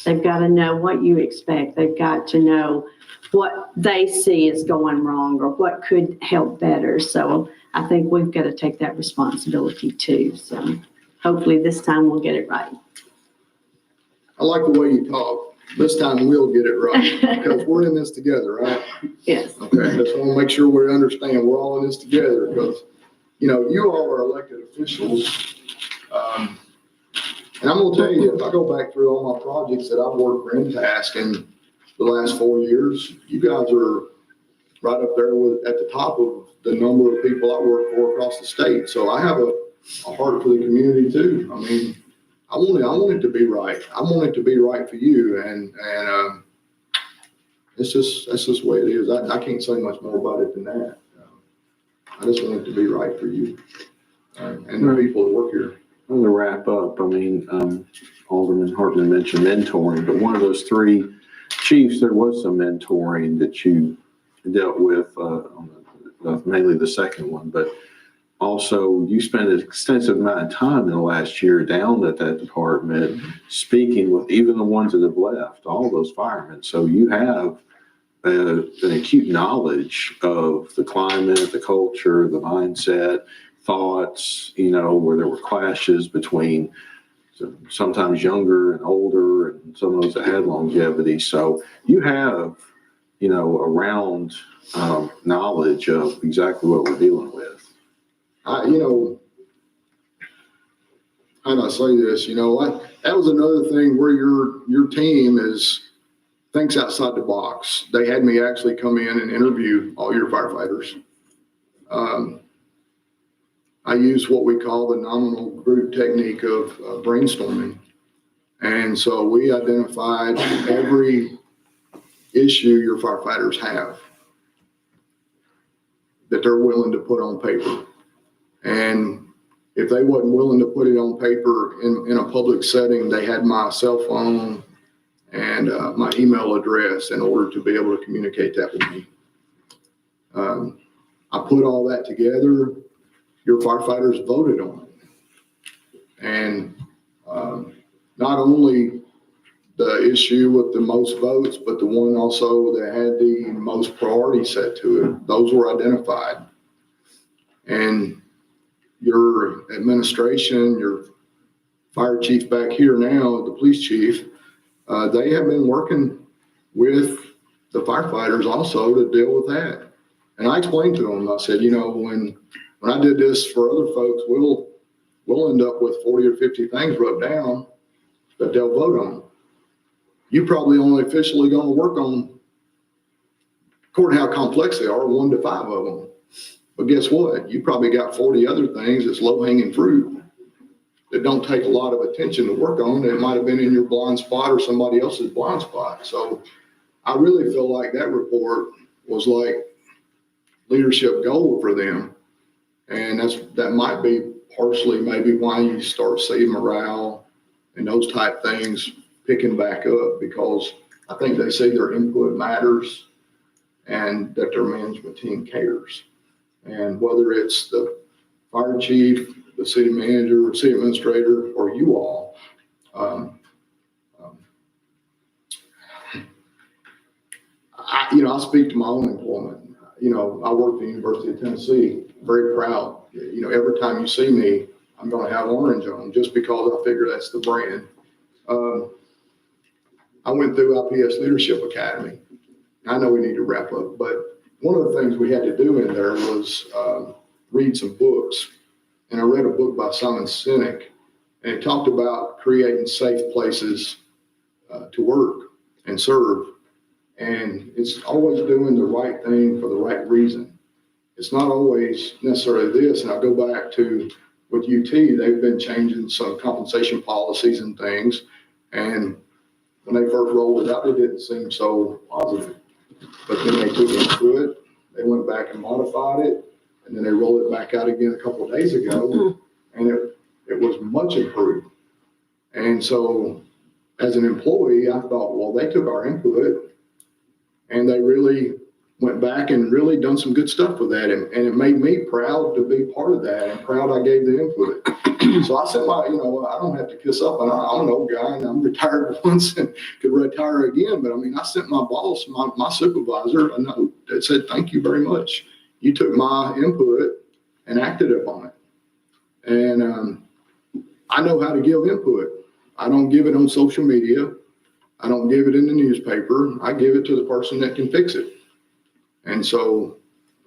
They've got to know what you expect. They've got to know what they see is going wrong or what could help better. So I think we've got to take that responsibility too. So hopefully this time we'll get it right. I like the way you talk. This time we'll get it right because we're in this together, right? Yes. Okay, just want to make sure we understand we're all in this together because, you know, you all are elected officials. And I'm going to tell you, if I go back through all my projects that I've worked for MTask in the last 4 years, you guys are right up there at the top of the number of people I work for across the state. So I have a heart for the community too. I mean, I want it to be right. I want it to be right for you. And that's just the way it is. I can't say much more about it than that. I just want it to be right for you and the people that work here. I'm going to wrap up. I mean, Alderman Hartman mentioned mentoring, but one of those three chiefs, there was some mentoring that you dealt with, mainly the second one, but also you spent an extensive amount of time in the last year down at that department, speaking with even the ones that have left, all those firemen. So you have an acute knowledge of the climate, the culture, the mindset, thoughts, you know, where there were clashes between sometimes younger and older and some of those that had longevity. So you have, you know, around knowledge of exactly what we're dealing with. You know, how do I say this? You know, that was another thing where your team thinks outside the box. They had me actually come in and interview all your firefighters. I use what we call the nominal group technique of brainstorming. And so we identified every issue your firefighters have that they're willing to put on paper. And if they wasn't willing to put it on paper in a public setting, they had my cell phone and my email address in order to be able to communicate that with me. I put all that together. Your firefighters voted on it. And not only the issue with the most votes, but the one also that had the most priority set to it, those were identified. And your administration, your fire chief back here now, the police chief, they have been working with the firefighters also to deal with that. And I explained to them, I said, you know, when I did this for other folks, we'll end up with 40 or 50 things rubbed down that they'll vote on. You probably only officially going to work on, according to how complex they are, 1 to 5 of them. But guess what? You probably got 40 other things that's low-hanging fruit that don't take a lot of attention to work on. It might have been in your blind spot or somebody else's blind spot. So I really feel like that report was like leadership gold for them. And that might be partially maybe why you start seeing morale and those type things picking back up, because I think they see their input matters and that their management team cares. And whether it's the fire chief, the city manager, city administrator, or you all, I speak to my own employment. I work at the University of Tennessee, very proud. Every time you see me, I'm going to have orange on just because I figure that's the brand. I went through IPS Leadership Academy. I know we need to wrap up, but one of the things we had to do in there was read some books. And I read a book by Simon Sinek, and it talked about creating safe places to work and serve. And it's always doing the right thing for the right reason. It's not always necessarily this. And I go back to with UT, they've been changing some compensation policies and things. And when they first rolled it out, it didn't seem so positive. But then they took input, they went back and modified it, and then they rolled it back out again a couple of days ago, and it was much improved. And so as an employee, I thought, well, they took our input and they really went back and really done some good stuff with that. And it made me proud to be part of that and proud I gave the input. So I said, I don't have to kiss up, and I'm an old guy and I'm retired once and could retire again. But I mean, I sent my boss, my supervisor, a note that said, thank you very much. You took my input and acted upon it. And I know how to give input. I don't give it on social media. I don't give it in the newspaper. I give it to the person that can fix it. And so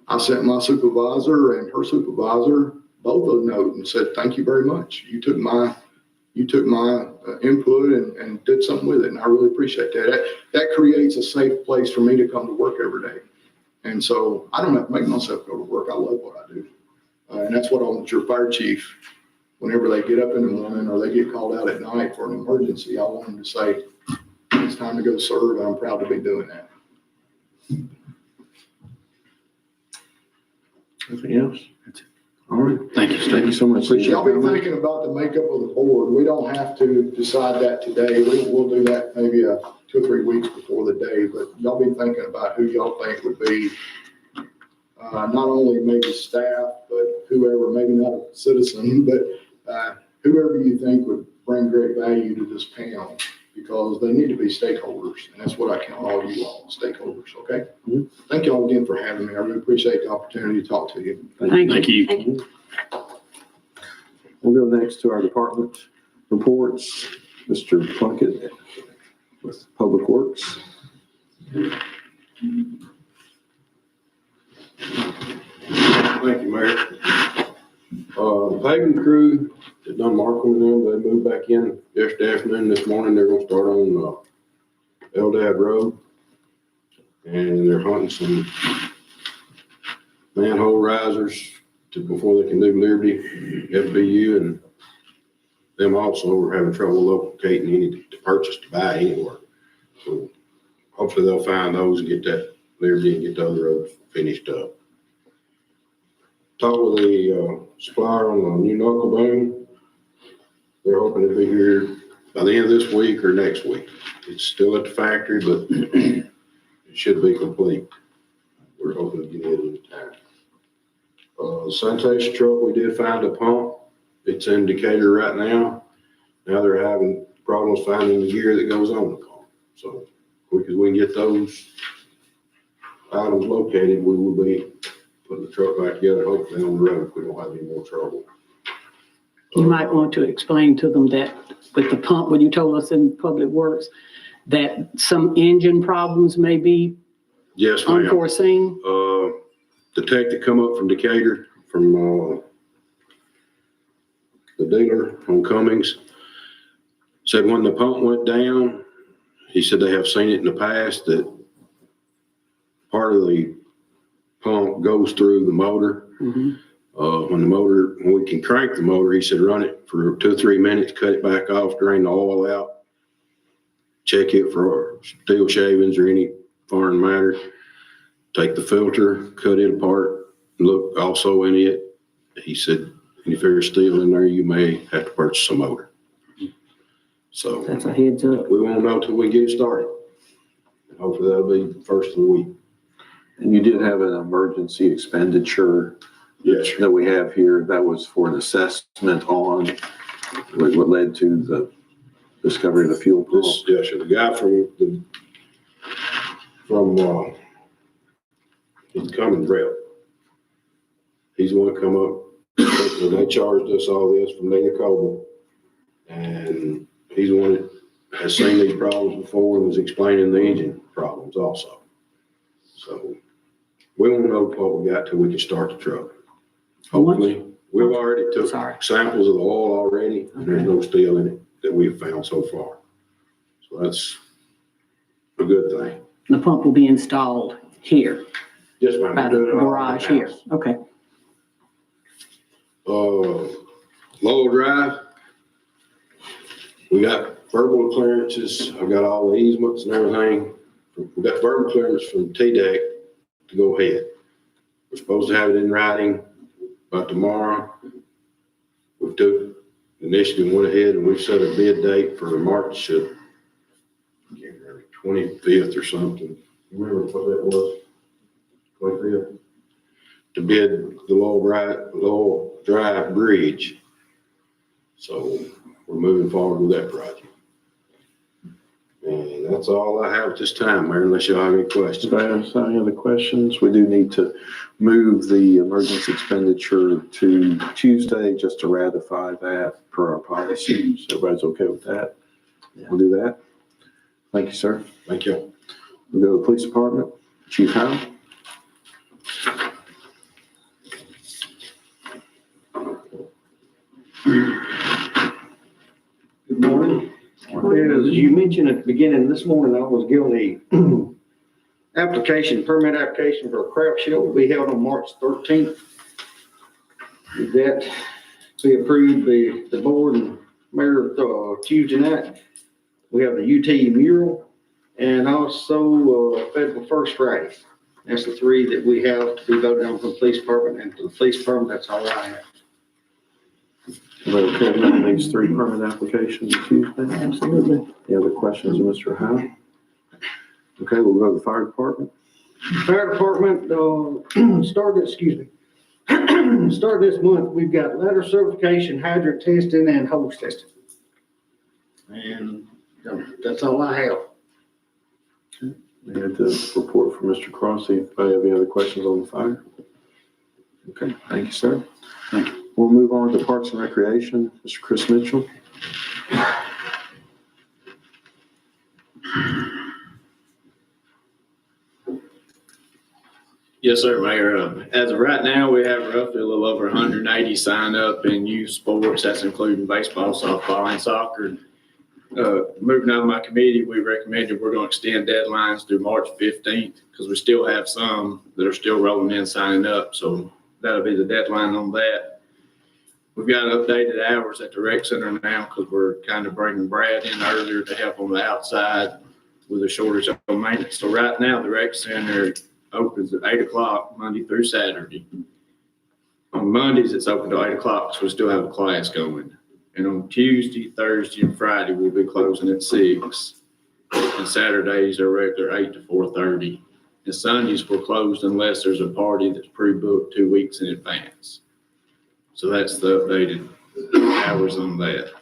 I sent my supervisor and her supervisor both a note and said, thank you very much. You took my input and did something with it. And I really appreciate that. That creates a safe place for me to come to work every day. And so I don't have to make myself go to work. I love what I do. And that's what I want your fire chief, whenever they get up in the morning or they get called out at night for an emergency, I want them to say, it's time to go serve, and I'm proud to be doing that. Anything else? All right. Thank you, Steve. Thank you so much. Y'all be thinking about the makeup of the board. We don't have to decide that today. We'll do that maybe 2 or 3 weeks before the day, but y'all be thinking about who y'all think would be not only maybe staff, but whoever, maybe not a citizen, but whoever you think would bring great value to this panel, because they need to be stakeholders. And that's what I count all you all, stakeholders, okay? Mm-hmm. Thank y'all again for having me. I really appreciate the opportunity to talk to you. Thank you. We'll go next to our department reports. Mr. Plunkett with Public Works. Thank you, Mayor. The paving crew that done Markham and them, they moved back in yesterday afternoon. This morning, they're gonna start on Eldad Road. And they're hunting some manhole risers before they can do Liberty, FBU, and them also are having trouble locating any to purchase to buy anywhere. So hopefully they'll find those and get that Liberty and get the other roads finished up. Talked with the supplier on the new knuckle boom. They're hoping to be here by the end of this week or next week. It's still at the factory, but it should be complete. We're hoping to get it in time. Sanitation truck, we did find a pump. It's in Decatur right now. Now they're having problems finding the gear that goes on the pump. So quick as we can get those items located, we will be putting the truck back together, hopefully on the road if we don't have any more trouble. You might want to explain to them that with the pump, when you told us in Public Works, that some engine problems may be Yes, ma'am. unforeseen. The tech that come up from Decatur, from the dealer on Cummings, said when the pump went down, he said they have seen it in the past that part of the pump goes through the motor. Mhm. When we can crank the motor, he said, run it for 2 or 3 minutes, cut it back off, drain the oil out, check it for steel shavings or any foreign matter, take the filter, cut it apart, look also in it. He said, if there's steel in there, you may have to purchase a motor. So That's a heads up. we won't know till we get started. Hopefully that'll be the first of the week. And you did have an emergency expenditure Yes, sir. that we have here. That was for an assessment on what led to the discovery of the fuel pump. This, yes, sir. The guy from He's the Cummins rep. He's the one that come up, when they charged us all this from Nina Coble. And he's the one that has seen these problems before and was explaining the engine problems also. So we won't know what we got till we can start the truck. Hopefully, we've already took Sorry. samples of the oil already, and there's no steel in it that we've found so far. So that's a good thing. The pump will be installed here, Just by by the doing it all garage here. in-house. Okay. Lowell Drive. We got verbal clearances. I've got all the easements and everything. We got verbal clearance from TDEC to go ahead. We're supposed to have it in writing by tomorrow. We took the initiative, went ahead, and we've set a bid date for March 25th or something. You remember what that was? 25th? To bid the Lowell Drive Bridge. So we're moving forward with that project. And that's all I have at this time, Mayor, unless y'all have any questions. Do I have any other questions? We do need to move the emergency expenditure to Tuesday just to ratify that per our policy. So everybody's okay with that? We'll do that. Thank you, sir. Thank you. We'll go to the police department. Chief Howe. Good morning. As you mentioned at the beginning, this morning I was given a permit application for a craft show will be held on March 13th. With that, we approved the board and mayor Tuesday night. We have the UT mural and also Federal First Friday. That's the three that we have to be voted on from the police department, and for the police department, that's all I have. Everybody okay with these three permit applications Tuesday? Absolutely. Any other questions of Mr. Howe? Okay, we'll go to the fire department. Fire department, started this month, we've got letter certification, hydrant testing, and hose testing. And that's all I have. We had the report from Mr. Crossy. Anybody have any other questions on the fire? Okay, thank you, sir. Thank you. We'll move on to Parks and Recreation. Mr. Chris Mitchell. Yes, sir, Mayor. As of right now, we have roughly a little over 180 sign up in youth sports. That's including baseball, softball, and soccer. Moving on to my committee, we recommended we're going to extend deadlines through March 15th because we still have some that are still rolling in signing up. So that'll be the deadline on that. We've got updated hours at the rec center now because we're kind of bringing Brad in earlier to help on the outside with a shortage of maintenance. So right now, the rec center opens at 8 o'clock Monday through Saturday. On Mondays, it's open till 8 o'clock, so we still have a class going. And on Tuesday, Thursday, and Friday, we'll be closing at 6. And Saturdays are regular 8 to 4:30. And Sundays, we're closed unless there's a party that's pre-booked 2 weeks in advance. So that's the updated hours on that.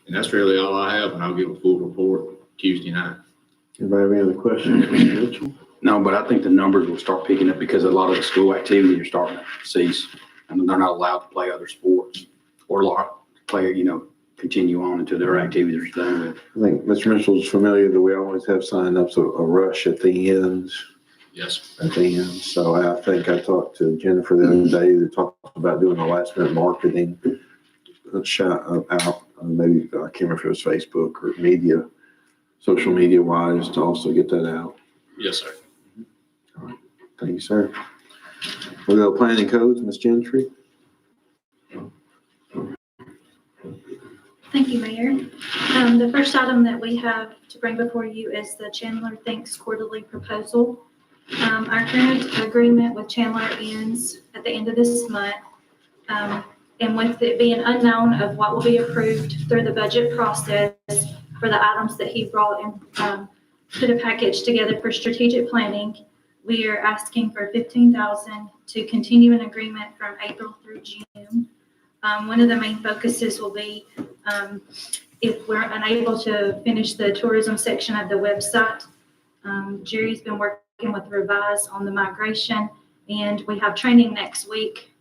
And that's really all I have, and I'll give a full report Tuesday night. Anybody have any other questions, Mr. Mitchell? No, but I think the numbers will start picking up because a lot of the school activities are starting to cease. And they're not allowed to play other sports or continue on until their activities are done with. I think Mr. Mitchell's familiar that we always have sign-ups, a rush at the end. Yes. At the end. So I think I talked to Jennifer the other day that talked about doing a last minute marketing shot out, maybe, I can't remember if it was Facebook or media, social media wise to also get that out. Yes, sir. All right. Thank you, sir. We'll go planning codes, Ms. Gentry. Thank you, Mayor. The first item that we have to bring before you is the Chandler Thinks quarterly proposal. Our current agreement with Chandler ends at the end of this month. And with it being unknown of what will be approved through the budget process for the items that he brought and put a package together for strategic planning, we are asking for $15,000 to continue an agreement from April through June. One of the main focuses will be if we're unable to finish the tourism section of the website. Jerry's been working with Revise on the migration, and we have training next week.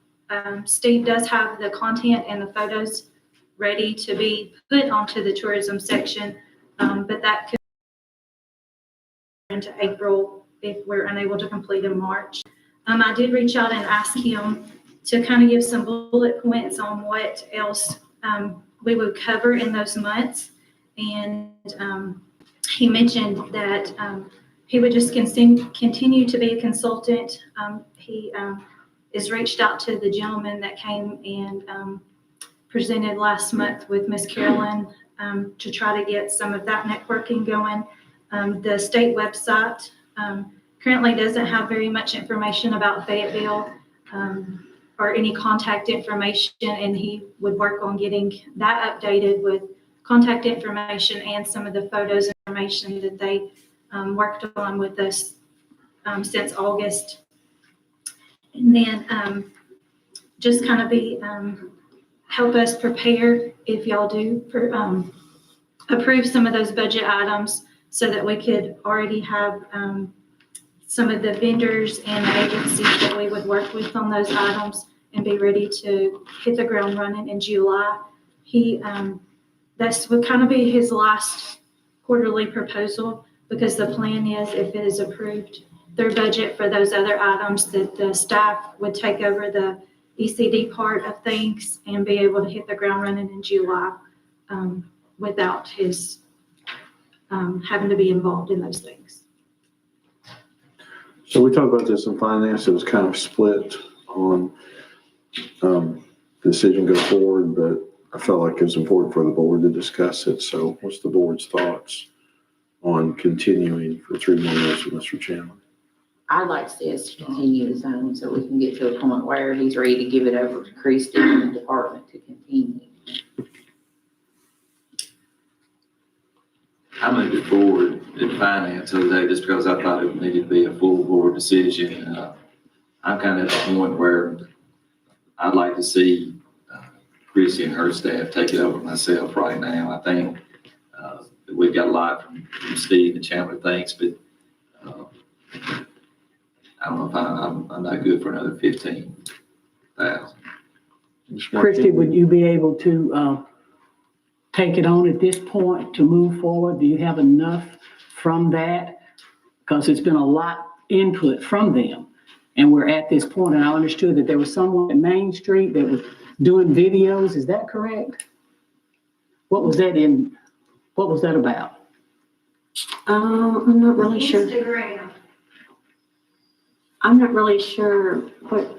Steve does have the content and the photos ready to be put onto the tourism section, but that could into April if we're unable to complete in March. I did reach out and ask him to kind of give some bullet points on what else we would cover in those months. And he mentioned that he would just continue to be a consultant. He is reached out to the gentleman that came and presented last month with Miss Carolyn to try to get some of that networking going. The state website currently doesn't have very much information about Fayetteville or any contact information, and he would work on getting that updated with contact information and some of the photos information that they worked on with us since August. And then just kind of be help us prepare if y'all do approve some of those budget items so that we could already have some of the vendors and the agencies that we would work with on those items and be ready to hit the ground running in July. This would kind of be his last quarterly proposal, because the plan is, if it is approved through budget for those other items, that the staff would take over the ECD part of things and be able to hit the ground running in July without his having to be involved in those things. So we talked about this in finance. It was kind of split on decision go forward, but I felt like it was important for the board to discuss it. So what's the board's thoughts on continuing for 3 more years with Mr. Chandler? I'd like to see us continue the zone so we can get to a point where he's ready to give it over to Christie and the department to continue. I moved it forward in finance the other day just because I thought it needed to be a full board decision. I'm kind of at the point where I'd like to see Chrissy and her staff take it over myself right now. I think that we've got a lot from Steve and Chandler thanks, but I don't know if I'm not good for another 15,000. Christie, would you be able to take it on at this point to move forward? Do you have enough from that? Because it's been a lot input from them. And we're at this point, and I understood that there was someone at Main Street that was doing videos. Is that correct? What was that about? I'm not really sure. Instagram. I'm not really sure what,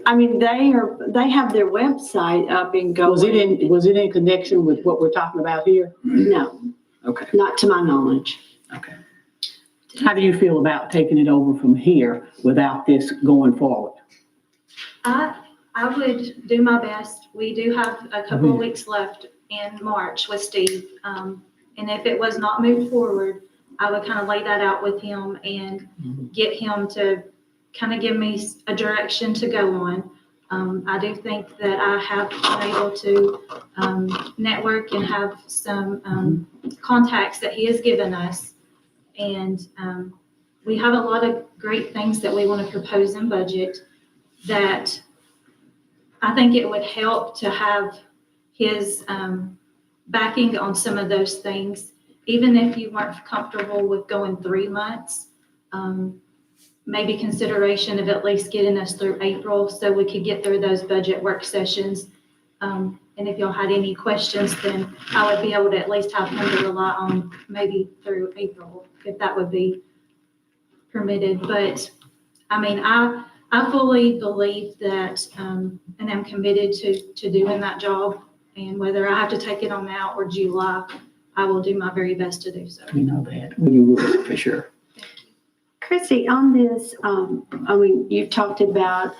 I mean, they have their website up and going. Was it in connection with what we're talking about here? No, Okay, not to my knowledge. okay. How do you feel about taking it over from here without this going forward? I would do my best. We do have a couple of weeks left in March with Steve. And if it was not moved forward, I would kind of lay that out with him and get him to kind of give me a direction to go on. I do think that I have been able to network and have some contacts that he has given us. And we have a lot of great things that we want to propose in budget that I think it would help to have his backing on some of those things. Even if you weren't comfortable with going 3 months, maybe consideration of at least getting us through April so we could get through those budget work sessions. And if y'all had any questions, then I would be able to at least have him to rely on maybe through April, if that would be permitted. But I mean, I fully believe that, and I'm committed to doing that job. And whether I have to take it on now or July, I will do my very best to do so. We know that. You will, for sure. Chrissy, on this, I mean, you've talked about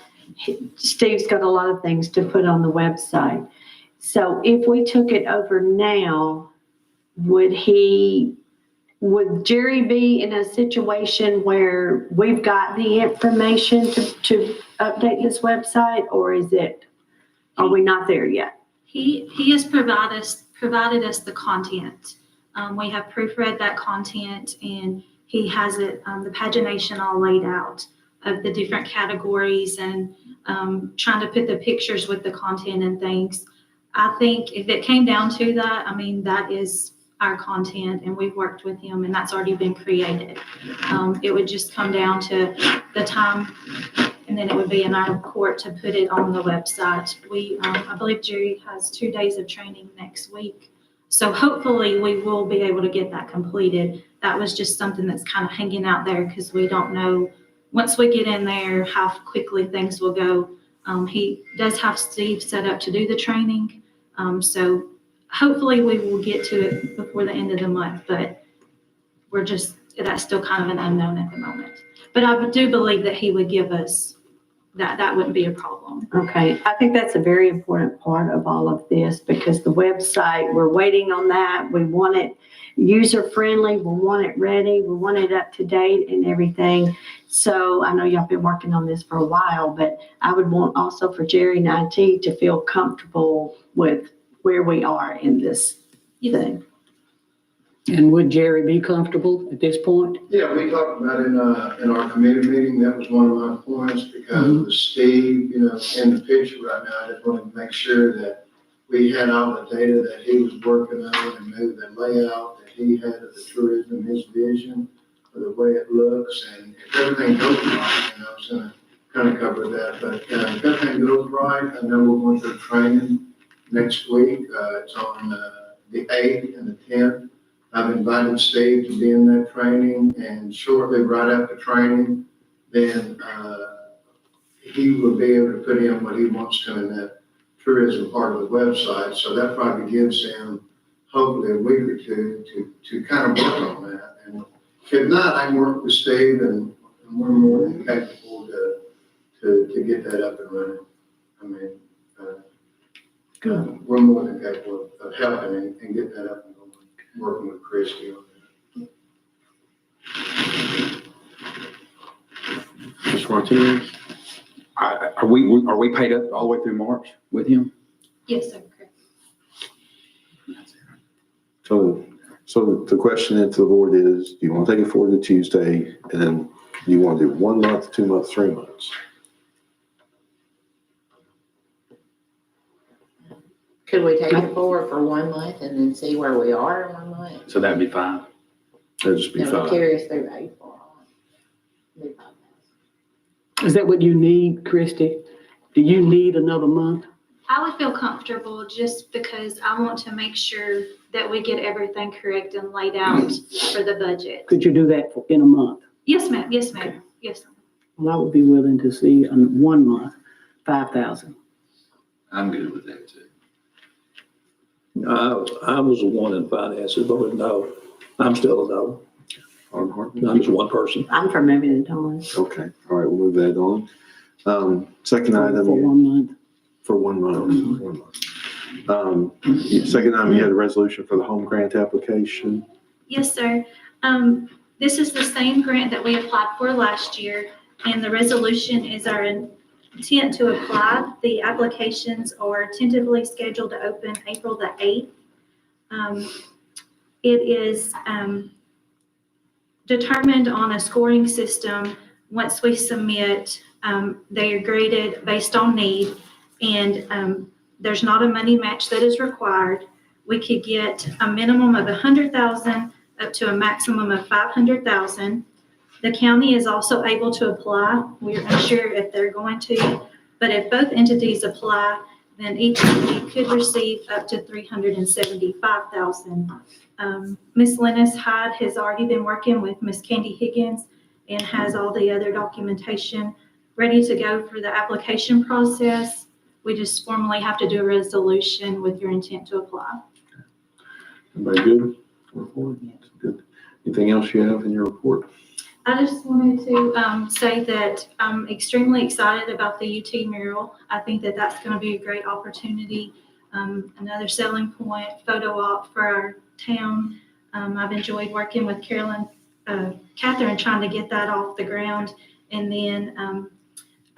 Steve's got a lot of things to put on the website. So if we took it over now, would Jerry be in a situation where we've got the information to update this website, or are we not there yet? He has provided us the content. We have proofread that content, and he has it, the pagination all laid out of the different categories and trying to put the pictures with the content and things. I think if it came down to that, I mean, that is our content and we've worked with him and that's already been created. It would just come down to the time and then it would be in our court to put it on the website. I believe Jerry has 2 days of training next week. So hopefully we will be able to get that completed. That was just something that's kind of hanging out there because we don't know, once we get in there, how quickly things will go. He does have Steve set up to do the training. So hopefully we will get to it before the end of the month, but that's still kind of an unknown at the moment. But I do believe that he would give us that wouldn't be a problem. Okay, I think that's a very important part of all of this because the website, we're waiting on that. We want it user-friendly, we want it ready, we want it up to date and everything. So I know y'all been working on this for a while, but I would want also for Jerry and IT to feel comfortable with where we are in this thing. And would Jerry be comfortable at this point? Yeah, we talked about in our committee meeting, that was one of my points, because with Steve, in the picture right now, I just wanted to make sure that we had all the data that he was working on and knew the layout that he had of the tourism, his vision for the way it looks, and if everything goes right, I was gonna kind of cover that, but if everything goes right, I know we're going through training next week. It's on the 8th and the 10th. I've invited Steve to be in that training, and shortly right after training, then he will be able to put in what he wants to in that tourism part of the website. So that probably gives him hopefully a week or two to kind of work on that. And if not, I can work with Steve, and we're more than capable to get that up and running. I mean, we're more than capable of helping and get that up and going, working with Christie on that. Mr. Martinez? Are we paid up all the way through March with him? Yes, sir. Correct. So the question then to the board is, do you want to take it forward to Tuesday, and then do you want to do 1 month, 2 months, 3 months? Could we take it forward for 1 month and then see where we are in 1 month? So that'd be fine. That'd just be It would fine. carry us through April. Is that what you need, Christie? Do you need another month? I would feel comfortable just because I want to make sure that we get everything correct and laid out for the budget. Could you do that in a month? Yes, ma'am. Yes, ma'am. Yes. Ma'am. Well, I would be willing to see in 1 month, 5,000. I'm good with that too. I was the one in finances, voted no. I'm still a no. I'm just one person. I'm for moving it on. Okay, all right, we'll move that on. Second item. For 1 month. For 1 month. 1 month. Second item, you had a resolution for the home grant application. Yes, sir. This is the same grant that we applied for last year, and the resolution is our intent to apply. The applications are tentatively scheduled to open April the 8th. It is determined on a scoring system. Once we submit, they are graded based on need, and there's not a money match that is required. We could get a minimum of $100,000 up to a maximum of $500,000. The county is also able to apply. We're unsure if they're going to, but if both entities apply, then each entity could receive up to $375,000. Ms. Lennis Hyde has already been working with Ms. Candy Higgins and has all the other documentation ready to go for the application process. We just formally have to do a resolution with your intent to apply. Everybody good? Good. Anything else you have in your report? I just wanted to say that I'm extremely excited about the UT mural. I think that that's going to be a great opportunity, another selling point, photo op for our town. I've enjoyed working with Catherine, trying to get that off the ground. And then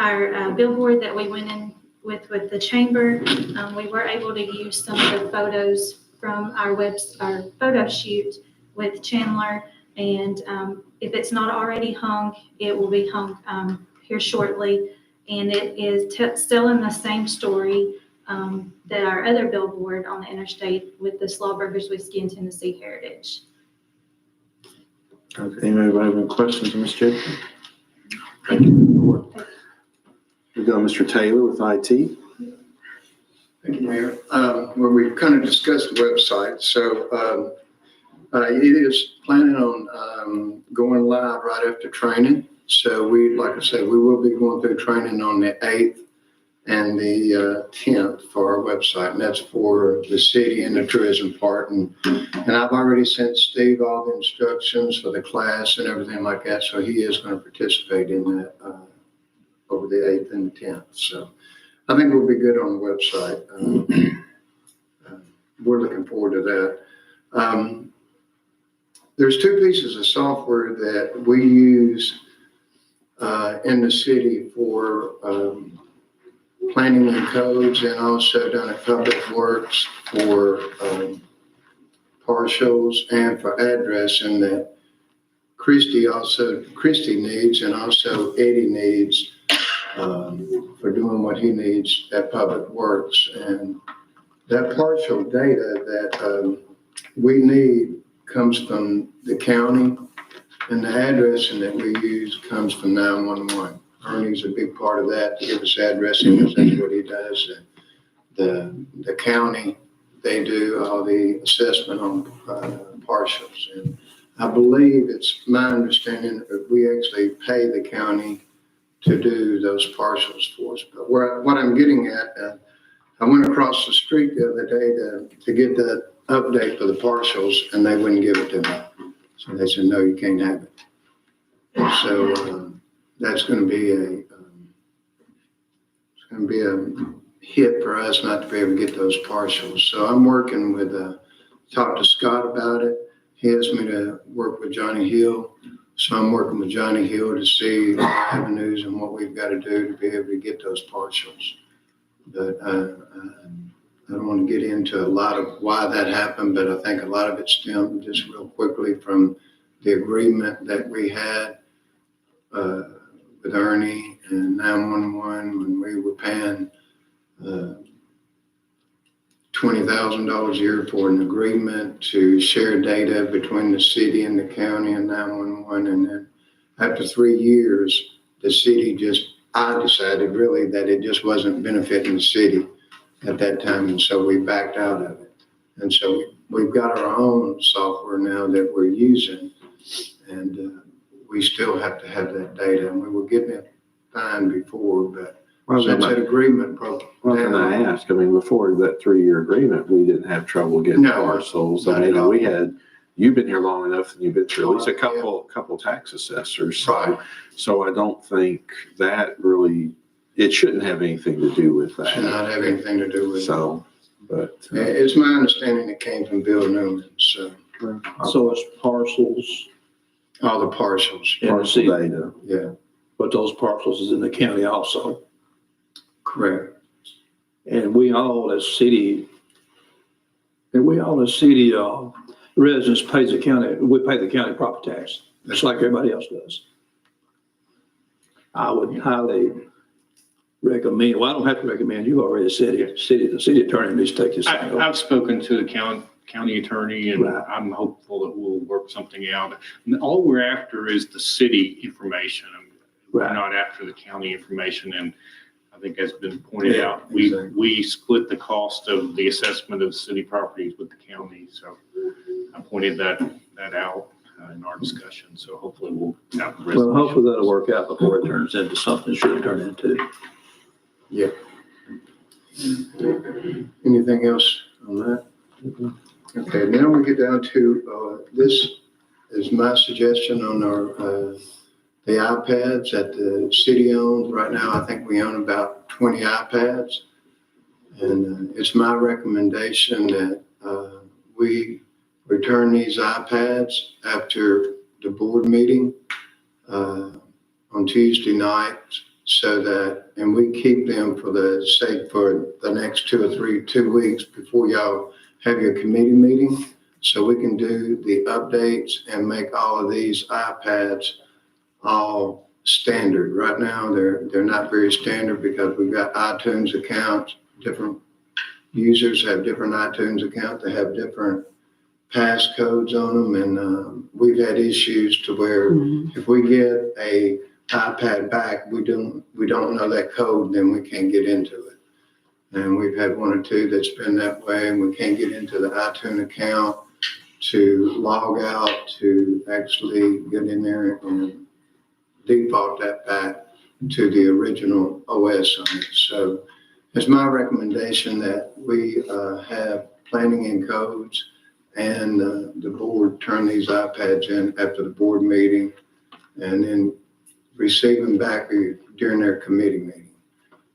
our billboard that we went in with the chamber, we were able to use some of the photos from our photo shoot with Chandler, and If it's not already hung, it will be hung here shortly. And it is telling the same story that our other billboard on the interstate with the Slawburgers Whiskey and Tennessee Heritage. Okay, anybody have any questions, Ms. Jacob? Thank you. We go, Mr. Taylor with IT. Thank you, Mayor. Well, we kind of discussed the website, so it is planning on going live right after training. So like I said, we will be going through training on the 8th and the 10th for our website, and that's for the city and the tourism part. And I've already sent Steve all the instructions for the class and everything like that, so he is going to participate in that over the 8th and the 10th. So I think we'll be good on the website. We're looking forward to that. There's two pieces of software that we use in the city for planning and codes, and also down at Public Works for partials and for addressing that Christie needs, and also Eddie needs for doing what he needs at Public Works. And that partial data that we need comes from the county, and the addressing that we use comes from 911. Ernie's a big part of that, to give us addressing, because that's what he does. The county, they do all the assessment on partials. And I believe, it's my understanding that we actually pay the county to do those partials for us. But what I'm getting at, I went across the street the other day to get that update for the partials, and they wouldn't give it to me. So they said, no, you can't have it. And so that's going to be a hit for us not to be able to get those partials. So I'm working with, talked to Scott about it. He asked me to work with Johnny Hill. So I'm working with Johnny Hill to see avenues and what we've got to do to be able to get those partials. But I don't want to get into a lot of why that happened, but I think a lot of it stemmed just real quickly from the agreement that we had with Ernie and 911 when we were paying $20,000 a year for an agreement to share data between the city and the county and 911. And then after 3 years, the city I decided really that it just wasn't benefiting the city at that time. And so we backed out of it. And so we've got our own software now that we're using, and we still have to have that data. And we were getting it fine before, but since that agreement broke Well, can I ask, I mean, before that 3-year agreement, we didn't have trouble getting No, parcels. not I at mean, all. you've been here long enough, and you've been through at least a Yeah. couple tax assessors. Right. So I don't think that really, it shouldn't have anything to do with Should that. not have anything to do with it. So, but. It's my understanding it came from Bill Newman, so So it's parcels all the partials, in the Parcel city, data. yeah, but those parcels is in the county also. correct. And we all as city residents pays the county, we pay the county property tax, just like everybody else does. I would highly recommend, well, I don't have to recommend, you already said it, the city attorney needs to take this thing over. I've spoken to the county attorney, and Right. I'm hopeful that we'll work something out. And all we're after is the city information. We're Right. not after the county information. And I think as been pointed Yeah, out, exactly. we split the cost of the assessment of city properties with the county. So I pointed that out in our discussion. So hopefully we'll have the Well, resolution. hopefully that'll work out before it turns into something it shouldn't turn into. Yeah. Anything else on that? Okay, now we get down to, this is my suggestion on our, the iPads that the city owns. Right now, I think we own about 20 iPads. And it's my recommendation that we return these iPads after the board meeting on Tuesday night, so that, and we keep them for the next 2 weeks before y'all have your committee meeting. so we can do the updates and make all of these iPads all standard. Right now, they're not very standard because we've got iTunes accounts. Different users have different iTunes accounts. They have different passcodes on them, and we've had issues to where if we get a iPad back, we don't know that code, then we can't get into it. And we've had one or two that's been that way, and we can't get into the iTunes account to log out to actually get in there and default that back to the original OS on it. So it's my recommendation that we have planning and codes and the board turn these iPads in after the board meeting and then receive them back during their committee meeting.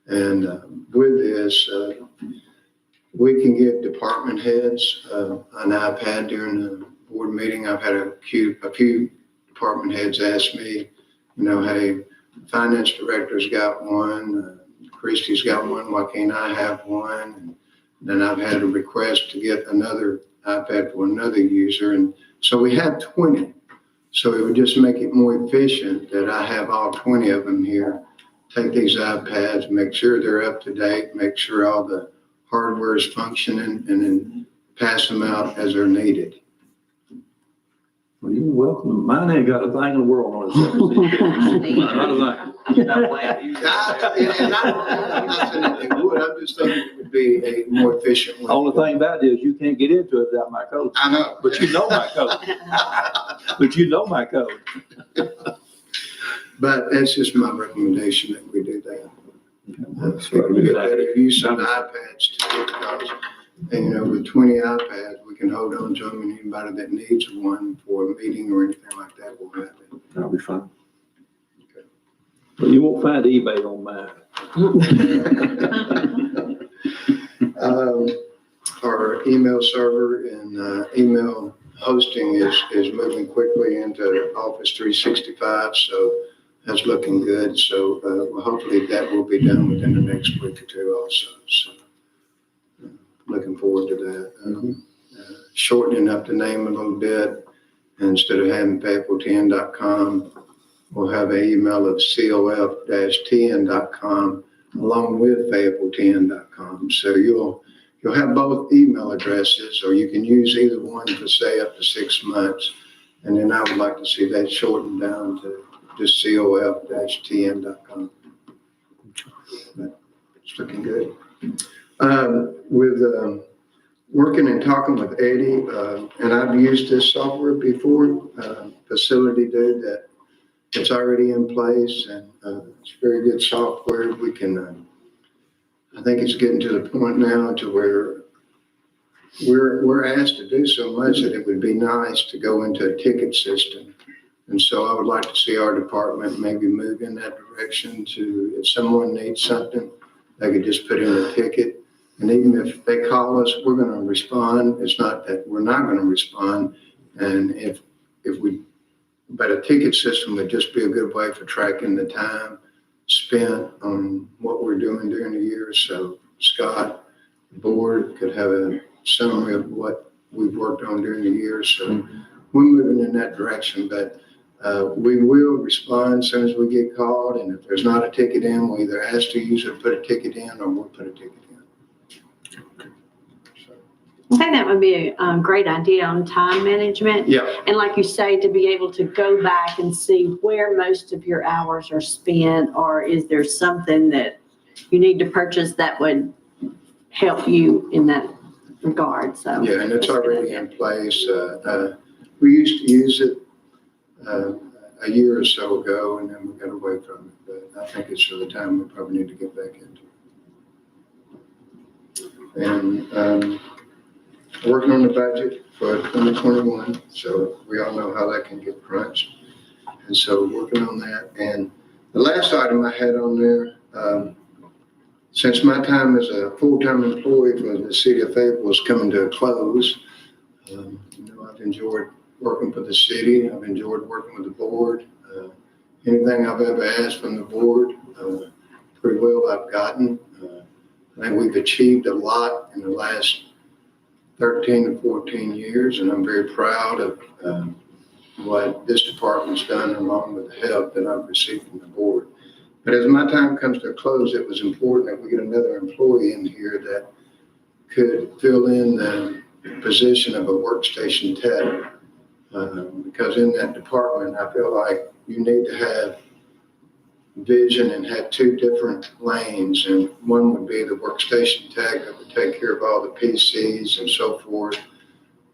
And with this, we can give department heads an iPad during the board meeting. I've had a few department heads ask me, hey, finance director's got one, Christie's got one, why can't I have one? And then I've had a request to get another iPad for another user. And so we have 20. So it would just make it more efficient that I have all 20 of them here. Take these iPads, make sure they're up to date, make sure all the hardware is functioning, and then pass them out as they're needed. Well, you're welcome. Mine ain't got a thing in the world on it. Not a thing. And I'm not saying that it would, I'm just thinking it would be a more efficient The way. only thing about it is you can't get into it without my code. I know. But you know my code. But you know my code. But that's just my recommendation that we do that. That's We right. can get better use of iPads too, because, with 20 iPads, we can hold on to them, and anybody that needs one for a meeting or anything like that will have it. That'll be fine. But you won't find eBay on mine. Our email server and email hosting is moving quickly into Office 365, so that's looking good. So hopefully that will be done within the next week or two also. So looking forward to that. Shortening up the name a little bit, instead of having fayetteville10.com, we'll have an email of cof-10.com along with fayetteville10.com. So you'll have both email addresses, or you can use either one for say up to 6 months. And then I would like to see that shortened down to just cof-10.com. But it's looking good. With working and talking with Eddie, and I've used this software before, Facility Dude, that it's already in place, and it's very good software. We can, I think it's getting to the point now to where we're asked to do so much that it would be nice to go into a ticket system. And so I would like to see our department maybe move in that direction to, if someone needs something, they could just put in a ticket. And even if they call us, we're going to respond. It's not that we're not going to respond. And but a ticket system would just be a good way for tracking the time spent on what we're doing during the year. So Scott, the board could have a summary of what we've worked on during the year. So we're moving in that direction, but we will respond as soon as we get called. And if there's not a ticket in, we'll either ask the user to put a ticket in, or we'll put a ticket in. I think that would be a great idea on time management. Yeah. And like you say, to be able to go back and see where most of your hours are spent, or is there something that you need to purchase that would help you in that regard, so. Yeah, and it's already in place. We used to use it a year or so ago, and then we got away from it. But I think it's for the time we probably need to get back into it. And working on the budget for 2021, so we all know how that can get crunched. And so working on that. And the last item I had on there, since my time as a full-time employee for the city of Fayetteville is coming to a close, I've enjoyed working for the city. I've enjoyed working with the board. Anything I've ever asked from the board, pretty well I've gotten. I think we've achieved a lot in the last 13 to 14 years, and I'm very proud of what this department's done along with the help that I've received from the board. But as my time comes to a close, it was important that we get another employee in here that could fill in the position of a workstation tech. Because in that department, I feel like you need to have vision and have two different lanes. And one would be the workstation tech that would take care of all the PCs and so forth,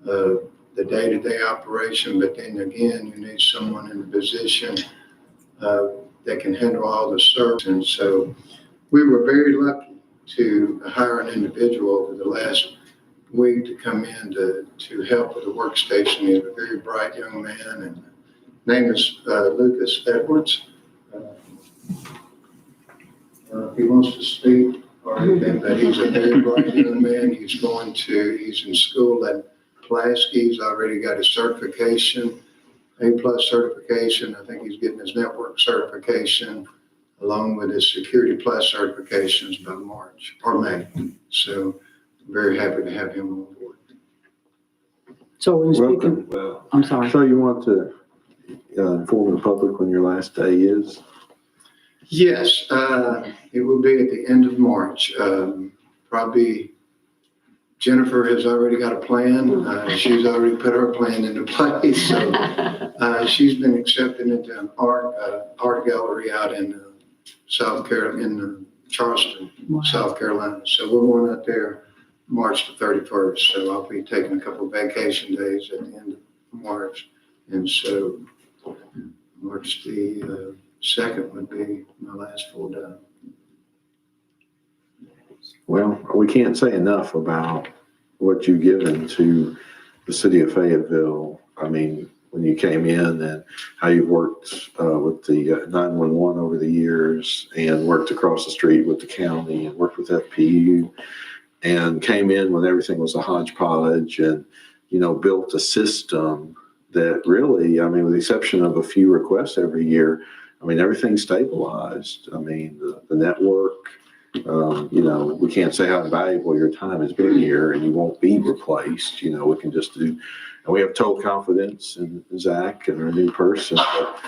the day-to-day operation. But then again, you need someone in the position that can handle all the service. And so we were very lucky to hire an individual over the last week to come in to help with the workstation. He's a very bright young man, and his name is Lucas Edwards. If he wants to speak or anything, but he's a very bright young man. He's in school at Pulaski. He's already got his certification, A+ certification. I think he's getting his network certification along with his Security Plus certifications by March or May. So I'm very happy to have him on board. So when speaking, Welcome. I'm sorry. So you want to inform the public when your last day is? Yes, it will be at the end of March. Probably Jennifer has already got a plan. She's already put her plan into place. So she's been accepted into an art gallery out in Charleston, Wow. South Carolina. So we're going out there March the 31st. So I'll be taking a couple of vacation days at the end of March. And so March the 2nd would be my last full day. Well, we can't say enough about what you've given to the city of Fayetteville. I mean, when you came in and how you've worked with the 911 over the years and worked across the street with the county and worked with FPU and came in when everything was a hodgepodge and, built a system that really, I mean, with the exception of a few requests every year, I mean, everything's stabilized. I mean, the network, we can't say how valuable your time has been here and you won't be replaced. We can just do, and we have total confidence in Zach and our new person. But,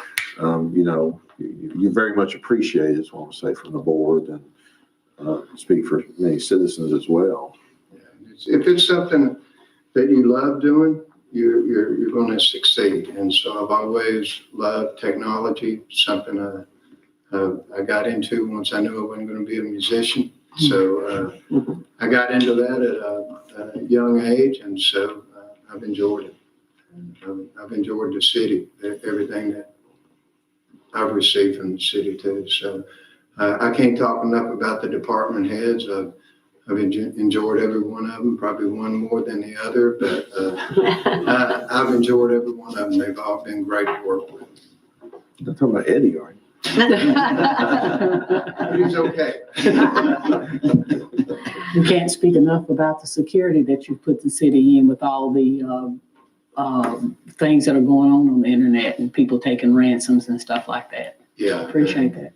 you very much appreciate it, is what I'm saying, from the board and speak for many citizens as well. If it's something that you love doing, you're going to succeed. And so I've always loved technology, something I got into once I knew I wasn't going to be a musician. So I got into that at a young age, and so I've enjoyed it. And I've enjoyed the city, everything that I've received from the city too. So I can't talk enough about the department heads. I've enjoyed every one of them, probably one more than the other, but I've enjoyed every one of them. They've all been great to work with. You're talking about Eddie, aren't you? He's okay. We can't speak enough about the security that you've put the city in with all the things that are going on the internet and people taking ransoms and stuff like that. Yeah. Appreciate that.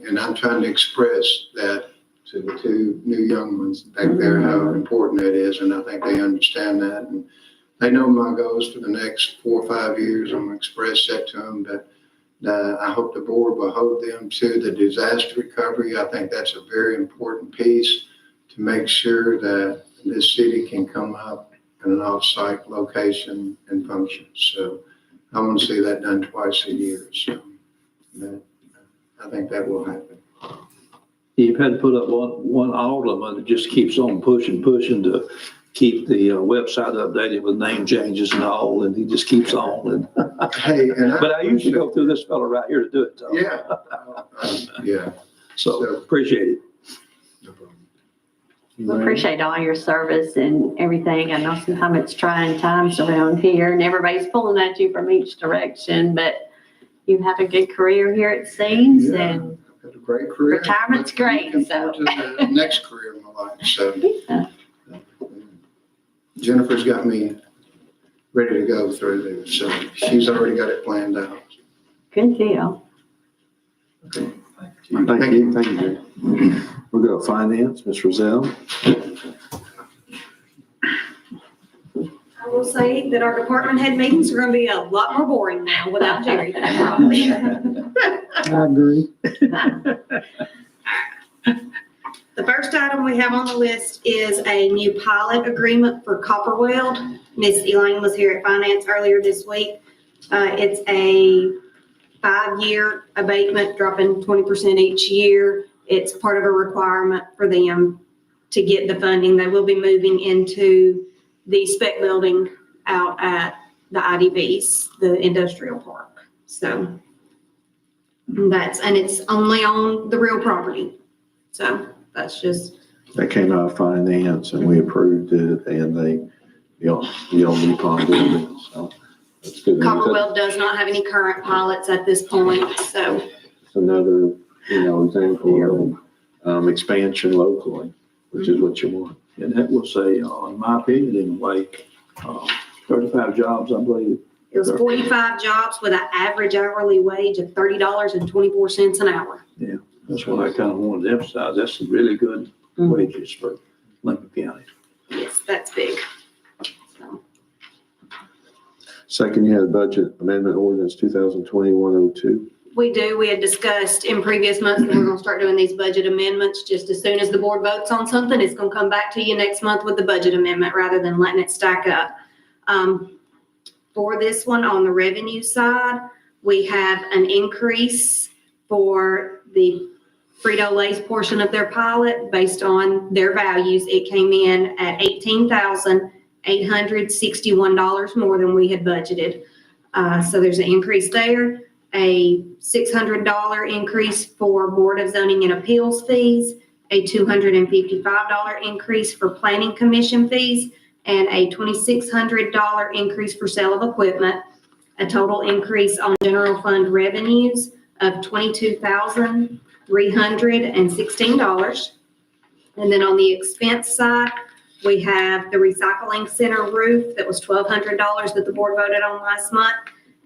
And I'm trying to express that to the two new young ones back there, how important that is. And I think they understand that. And they know my goals for the next 4 or 5 years. I'm going to express that to them. But I hope the board will hold them to the disaster recovery. I think that's a very important piece to make sure that this city can come up in an off-site location and function. So I want to see that done twice a year. So I think that will happen. You've had to put up one alderman that just keeps on pushing to keep the website updated with name changes and all, and he just keeps on. Hey, But I usually go through this fellow right here to do it, Tom. Yeah. Yeah. So appreciate it. We appreciate all your service and everything. I know sometimes it's trying times around here and everybody's pulling at you from each direction, but you have a good career here, it seems, Yeah. and Got a great career. retirement's great, Looking so. forward to the next career in my life. So Jennifer's got me ready to go through there. So she's already got it planned out. Good deal. Okay. Thank you. Thank you, Jay. We'll go to finance, Ms. Rozelle. will say that our department head meetings are gonna be a lot more boring now without Jerry. Probably. I agree. The first item we have on the list is a new pilot agreement for Copper Weld. Miss Elaine was here at Finance earlier this week. It's a 5-year abatement, dropping 20% each year. It's part of a requirement for them to get the funding. They will be moving into the spec building out at the IDVs, the industrial park. So and it's only on the real property. So that's just. That came out of finance and we approved it and the old Nippon building, so that's good. Copper Weld does not have any current pilots at this point, so. It's another, example of expansion locally, which is what you want. And that will say, in my opinion, in a way, 35 jobs, I believe. It was 45 jobs with an average hourly wage of $30.24 an hour. Yeah, that's what I kind of wanted to emphasize. That's some really good wages for Lincoln County. Yes, that's big. So, Second, you had a budget amendment ordinance 2020-102. we do. We had discussed in previous months that we're gonna start doing these budget amendments. Just as soon as the board votes on something, it's gonna come back to you next month with the budget amendment rather than letting it stack up. For this one, on the revenue side, we have an increase for the Frito-Lay's portion of their pilot based on their values. It came in at $18,861 more than we had budgeted. So there's an increase there. A $600 increase for Board of Zoning and Appeals fees, a $255 increase for Planning Commission fees, and a $2,600 increase for sale of equipment, a total increase on general fund revenues of $22,316. And then on the expense side, we have the recycling center roof that was $1,200 that the board voted on last month,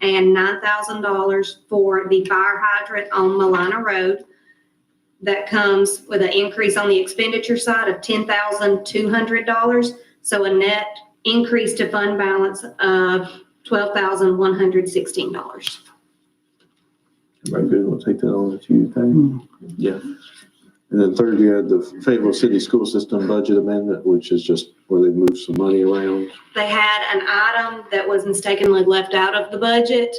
and $9,000 for the fire hydrant on Malina Road. That comes with an increase on the expenditure side of $10,200. So a net increase to fund balance of $12,116. Everybody good? We'll take that on to Tuesday. Yeah. And then third, you had the Fayetteville City School System budget amendment, which is just where they moved some money around. They had an item that was mistakenly left out of the budget,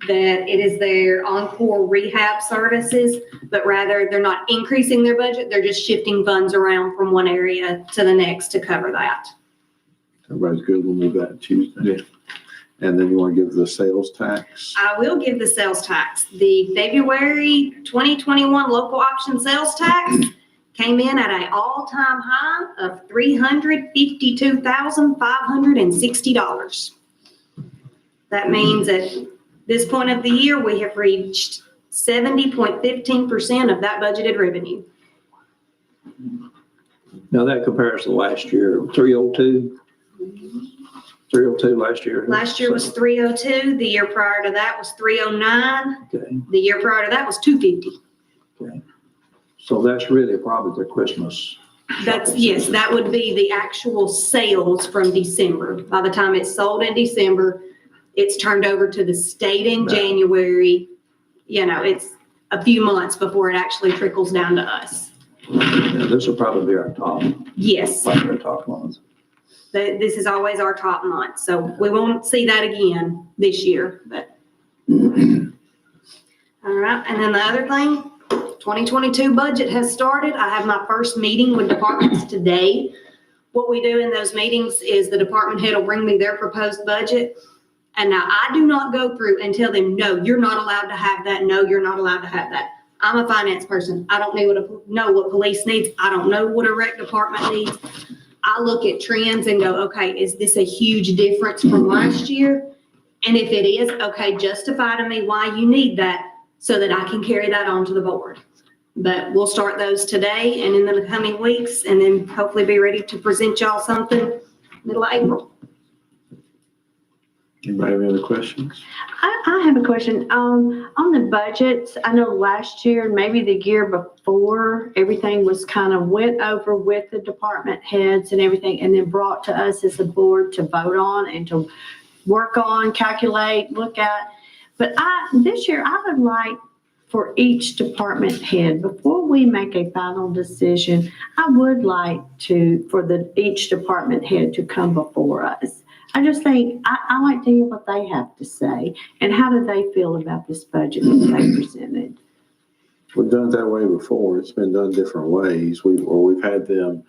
that it is their encore rehab services, but rather they're not increasing their budget, they're just shifting funds around from one area to the next to cover that. Everybody's good. We'll move that to Tuesday. And then you want to give the sales tax? I will give the sales tax. The February 2021 local option sales tax came in at an all-time high of $352,560. That means at this point of the year, we have reached 70.15% of that budgeted revenue. Now that compares to last year, 302. 302 last year. Last year was 302. The year prior to that was 309. Okay. The year prior to that was 250. Okay. So that's really probably the Christmas. Yes, that would be the actual sales from December. By the time it's sold in December, it's turned over to the state in January. It's a few months before it actually trickles down to us. Yeah, this will probably be our top. Yes. Our top ones. This is always our top month, so we won't see that again this year, but. All right, and then the other thing, 2022 budget has started. I have my first meeting with departments today. What we do in those meetings is the department head will bring me their proposed budget. And now I do not go through and tell them, no, you're not allowed to have that. No, you're not allowed to have that. I'm a finance person. I don't know what police needs. I don't know what a rec department needs. I look at trends and go, okay, is this a huge difference from last year? And if it is, okay, justify to me why you need that so that I can carry that on to the board. But we'll start those today and in the coming weeks, and then hopefully be ready to present y'all something middle of April. Anybody have any other questions? I have a question. On the budgets, I know last year, maybe the year before, everything was kind of went over with the department heads and everything, and then brought to us as a board to vote on and to work on, calculate, look at. But this year, I would like for each department head, before we make a final decision, I would like for each department head to come before us. I just think, I like to hear what they have to say, and how do they feel about this budget that they presented? We've done it that way before. It's been done different ways. We've had them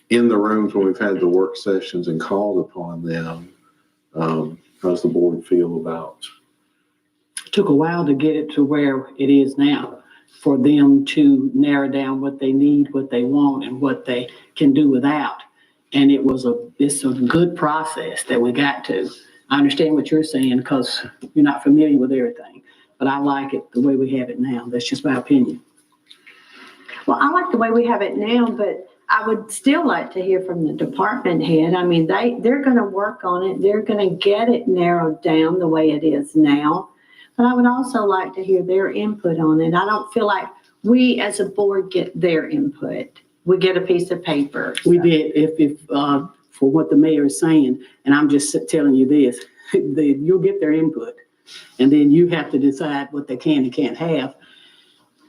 in the rooms when we've had the work sessions and called upon them. How does the board feel about? It took a while to get it to where it is now, for them to narrow down what they need, what they want, and what they can do without. And it's a good process that we got to. I understand what you're saying because you're not familiar with everything, but I like it the way we have it now. That's just my opinion. Well, I like the way we have it now, but I would still like to hear from the department head. I mean, they're going to work on it. They're going to get it narrowed down the way it is now. But I would also like to hear their input on it. I don't feel like we as a board get their input. We get a piece of paper. We did, if for what the mayor is saying, and I'm just telling you this, you'll get their input. And then you have to decide what they can and can't have,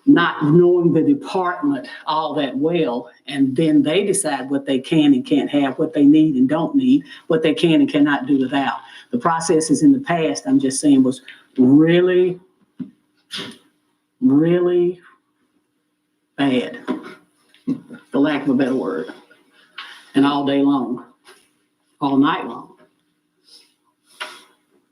not knowing the department all that well. And then they decide what they can and can't have, what they need and don't need, what they can and cannot do without. The processes in the past, I'm just saying, was really, really bad, for lack of a better word. And all day long, all night long.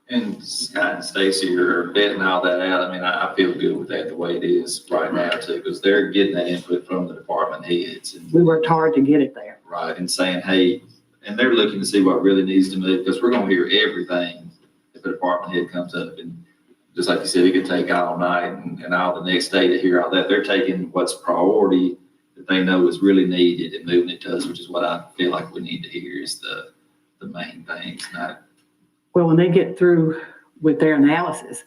And Scott and Stacy are vetting all that out. I mean, I feel good with that the way it is right now too, because they're getting that input from the department heads. And We worked hard to get it there. right, and saying, hey, and they're looking to see what really needs to move, because we're gonna hear everything if the department head comes up. And just like you said, it could take all night and all the next day to hear all that. They're taking what's priority that they know is really needed and moving it to us, which is what I feel like we need to hear is the main things, not. Well, when they get through with their analysis,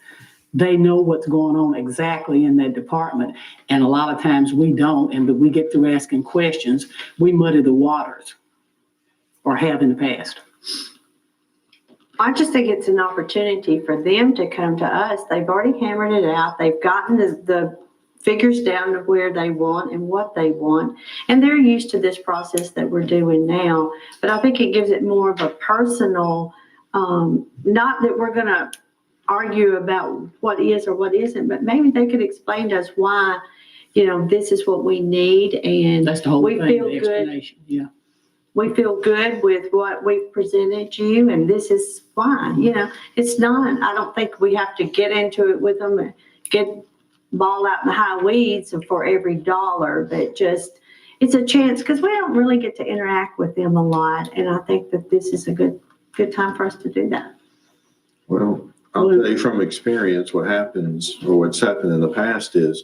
they know what's going on exactly in that department. And a lot of times we don't, and we get through asking questions, we muddy the waters, or have in the past. I just think it's an opportunity for them to come to us. They've already hammered it out. They've gotten the figures down to where they want and what they want. And they're used to this process that we're doing now. But I think it gives it more of a personal, not that we're going to argue about what is or what isn't, but maybe they could explain to us why, this is what we need. And That's the whole we thing, feel the good. explanation, yeah. We feel good with what we've presented you, and this is why. It's not, I don't think we have to get into it with them and get ball out in the high weeds for every dollar, but just, it's a chance, because we don't really get to interact with them a lot, and I think that this is a good time for us to do that. Well, I'll tell you from experience, what happens, or what's happened in the past is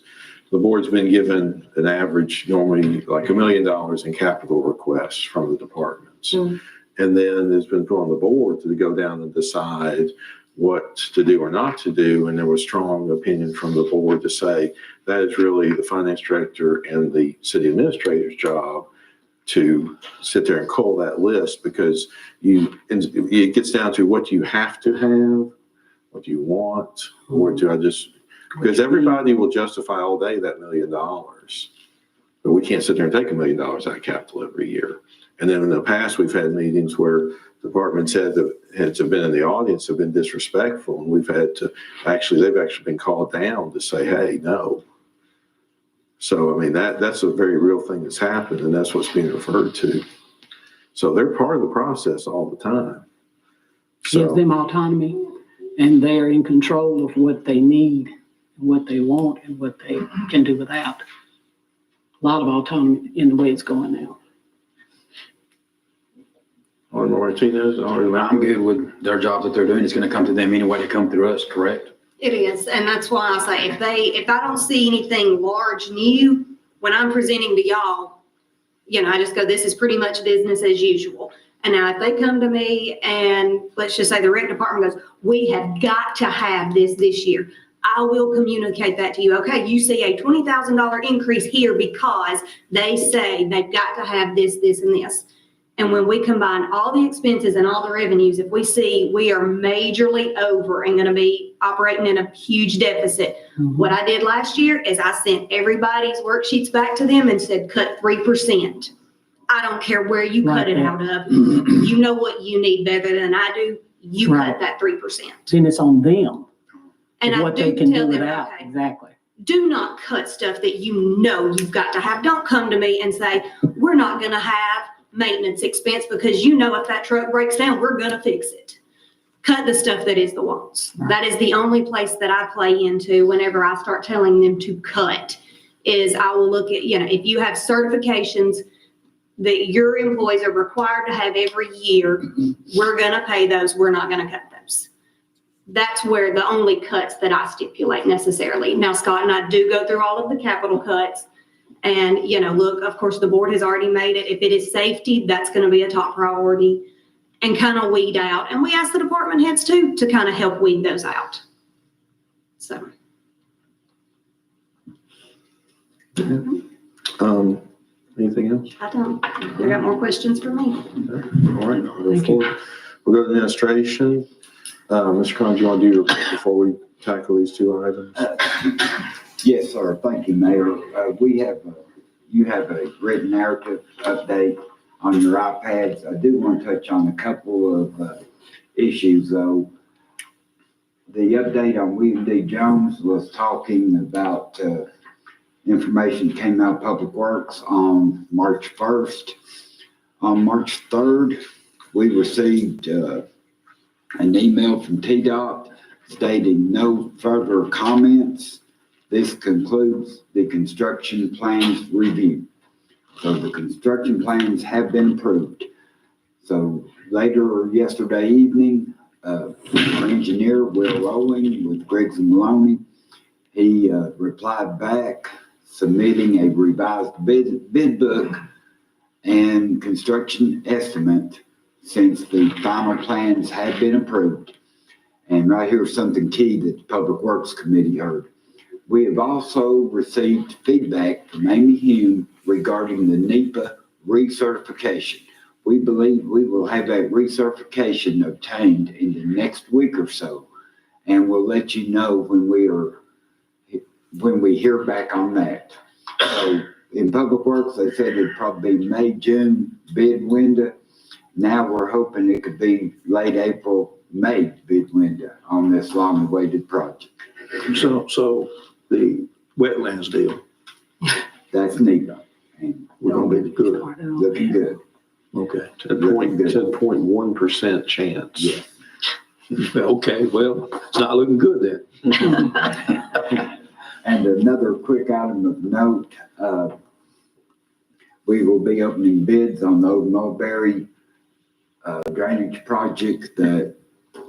the board's been given an average, normally like $1 million in capital requests from the departments. Mm. And then it's been put on the board to go down and decide what to do or not to do. And there was strong opinion from the board to say that is really the finance director and the city administrator's job to sit there and cull that list, because it gets down to what you have to have, what do you want, or do I just, because everybody will justify all day that $1 million, but we can't sit there and take $1 million out of capital every year. And then in the past, we've had meetings where departments heads have been in the audience, have been disrespectful, and we've had to they've actually been called down to say, hey, no. So, I mean, that's a very real thing that's happened, and that's what's being referred to. So they're part of the process all the time. Gives them autonomy, and they're in control of what they need, what they want, and what they can do without. A lot of autonomy in the way it's going now. Alderman Martinez, I'm good with their job that they're doing. It's going to come to them anyway to come through us, correct? It is, and that's why I say if I don't see anything large new when I'm presenting to y'all, I just go, this is pretty much business as usual. And now if they come to me and let's just say the rec department goes, we have got to have this year. I will communicate that to you. Okay, you see a $20,000 increase here because they say they've got to have this, and this. And when we combine all the expenses and all the revenues, if we see we are majorly over and going to be operating in a huge deficit, what I did last year is I sent everybody's worksheets back to them and said, cut 3%. I don't care where you cut it out of. You know what you need better than I do. You cut that 3%. Then it's on them. And I What they do can tell do them, without, okay, exactly. do not cut stuff that you know you've got to have. Don't come to me and say, we're not going to have maintenance expense because you know if that truck breaks down, we're going to fix it. Cut the stuff that is the wants. That is the only place that I play into whenever I start telling them to cut is I will look at, if you have certifications that your employees are required to have every year, we're going to pay those. We're not going to cut those. That's where the only cuts that I stipulate necessarily. Now, Scott and I do go through all of the capital cuts. And, look, of course, the board has already made it. If it is safety, that's going to be a top priority and kind of weed out. And we ask the department heads too, to kind of help weed those out. So. Anything else? I don't. You got more questions for me? All right. We'll go to administration. Mr. Collins, you want to do your report before we tackle these two items? Yes, sir. Thank you, Mayor. You have a written narrative update on your iPads. I do want to touch on a couple of issues, though. The update on William D. Jones was talking about information came out of Public Works on March 1st. On March 3rd, we received an email from TDOT stating no further comments. This concludes the construction plans review. So the construction plans have been approved. So later yesterday evening, our engineer, Will Rowling with Griggs and Maloney, he replied back submitting a revised bid book and construction estimate since the final plans had been approved. And right here's something key that the Public Works Committee heard. We have also received feedback from Amy Hume regarding the NEPA recertification. We believe we will have that recertification obtained in the next week or so. And we'll let you know when we hear back on that. So in Public Works, they said it'd probably be May, June bid window. Now we're hoping it could be late April, May bid window on this long-awaited project. So the wetlands deal, That's NEPA. And we're gonna be good. looking good. Okay. 10.1% chance. Yes. Okay, well, it's not looking good then. And another quick item of note, we will be opening bids on the Old Mulberry drainage project that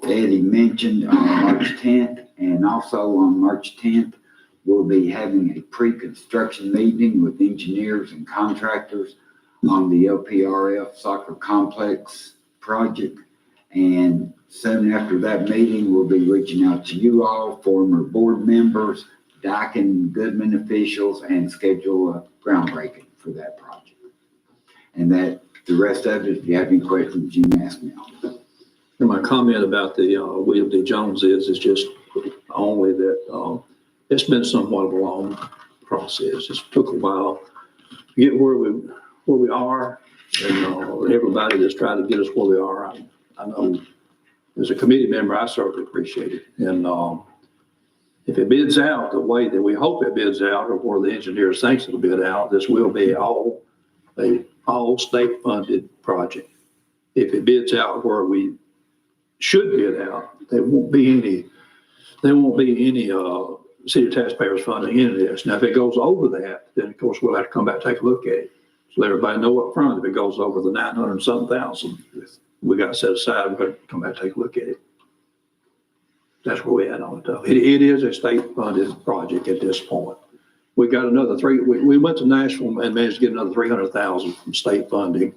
Eddie mentioned on March 10th. And also on March 10th, we'll be having a pre-construction meeting with engineers and contractors on the LPRF soccer complex project. And soon after that meeting, we'll be reaching out to you all, former board members, Daikin Goodman officials, and schedule a groundbreaking for that project. And that, the rest of it, if you have any questions, you can ask me on. And my comment about the William D. Jones is just only that it's been somewhat of a long process. It took a while to get where we are, and everybody that's trying to get us where we are. I know as a committee member, I certainly appreciate it. And if it bids out the way that we hope it bids out, or where the engineers thinks it'll bid out, this will be all state funded project. If it bids out where we should bid out, there won't be any city taxpayers funding any of this. Now, if it goes over that, then of course we'll have to come back and take a look at it. So let everybody know up front, if it goes over the 900 and something thousand, we got to set aside, we've got to come back and take a look at it. That's where we at on it though. It is a state funded project at this point. We got another we went to Nashville and managed to get another 300,000 from state funding.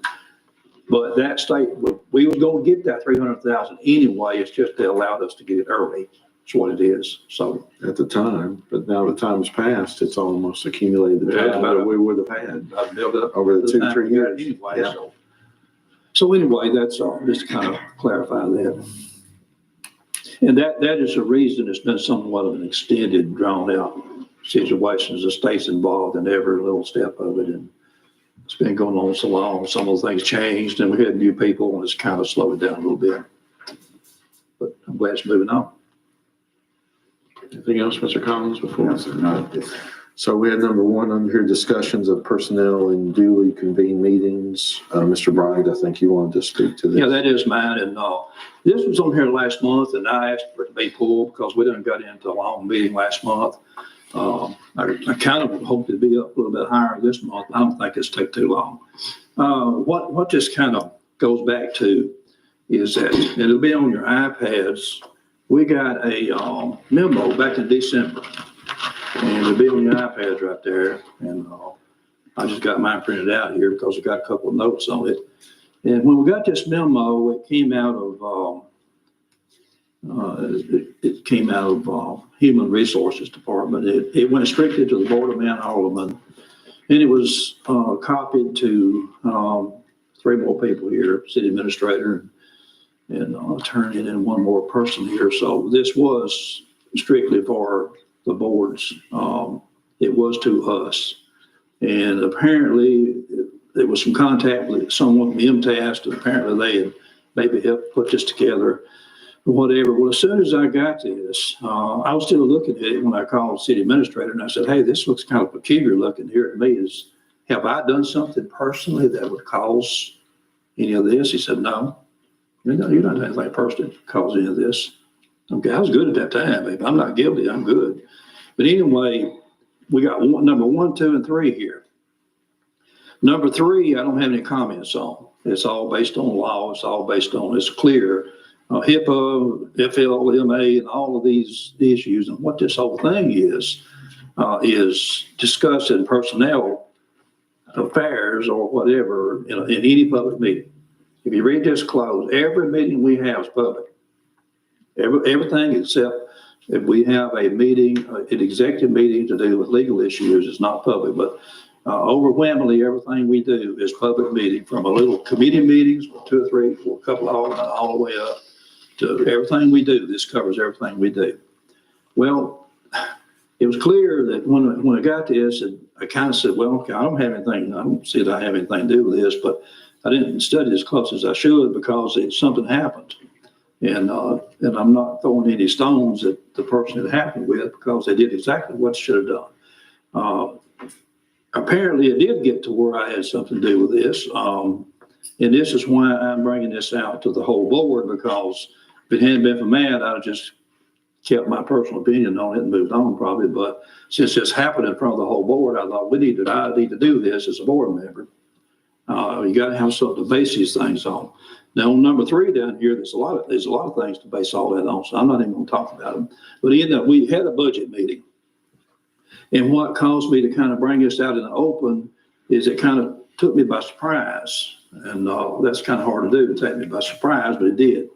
But that state we was gonna get that 300,000 anyway, it's just they allowed us to get it early, that's what it is, so. At the time, but now the time's passed, it's almost accumulated the Yeah, it's time about that we would have had I built it up over the the time 2-3 we got years. it anyway, Yeah. so. So anyway, that's all, just to kind of clarify that. And that is the reason it's been somewhat of an extended, drawn out situation. The state's involved in every little step of it, and it's been going on so long. Some of the things changed, and we had new people, and it's kind of slowed it down a little bit. But I'm glad it's moving on. Anything else, Mr. Collins, before? No, sir, not at this. So we had number one under here, discussions of personnel in duly convened meetings. Mr. Bryant, I think you wanted to speak to this. Yeah, that is mine, and this was on here last month, and I asked for it to be pulled because we didn't got into a long meeting last month. I kind of hoped it'd be up a little bit higher this month. I don't think it's take too long. What this kind of goes back to is that, and it'll be on your iPads, we got a memo back in December. And it'll be on your iPads right there. And I just got mine printed out here because I got a couple of notes on it. And when we got this memo, it came out of Human Resources Department. It went strictly to the Board of Man Alderman. And it was copied to 3 more people here, city administrator and attorney, and then 1 more person here. So this was strictly for the boards. It was to us. And apparently there was some contact with someone from MTAS, and apparently they had maybe helped put this together or whatever. Well, as soon as I got this, I was still looking at it when I called the city administrator, and I said, hey, this looks kind of peculiar looking here to me. Have I done something personally that would cause any of this? He said, no, you don't have anything personally that cause any of this. Okay, I was good at that time, baby. I'm not guilty, I'm good. But anyway, we got number 1, 2, and 3 here. Number 3, I don't have any comments on. It's all based on law. It's all based on, it's clear. HIPAA, FLMA, and all of these issues. And what this whole thing is discussing personnel affairs or whatever in any public meeting. If you read this close, every meeting we have is public. Everything except if we have a meeting, an executive meeting to do with legal issues is not public, but overwhelmingly everything we do is public meeting, from a little committee meetings, 2 or 3, or a couple all the way up to everything we do. This covers everything we do. Well, it was clear that when I got this, I kind of said, well, okay, I don't see that I have anything to do with this, but I didn't study as close as I should because something happened. And I'm not throwing any stones at the person it happened with because they did exactly what they should have done. Apparently it did get to where I had something to do with this. And this is why I'm bringing this out to the whole board, because if it hadn't been for Matt, I'd have just kept my personal opinion on it and moved on probably. But since this happened in front of the whole board, I thought I need to do this as a board member. You got to have something to base these things on. Now, on number 3 down here, there's a lot of things to base all that on, so I'm not even going to talk about them. But we had a budget meeting. And what caused me to kind of bring this out in the open is it kind of took me by surprise. And that's kind of hard to do, to take me by surprise, but it did.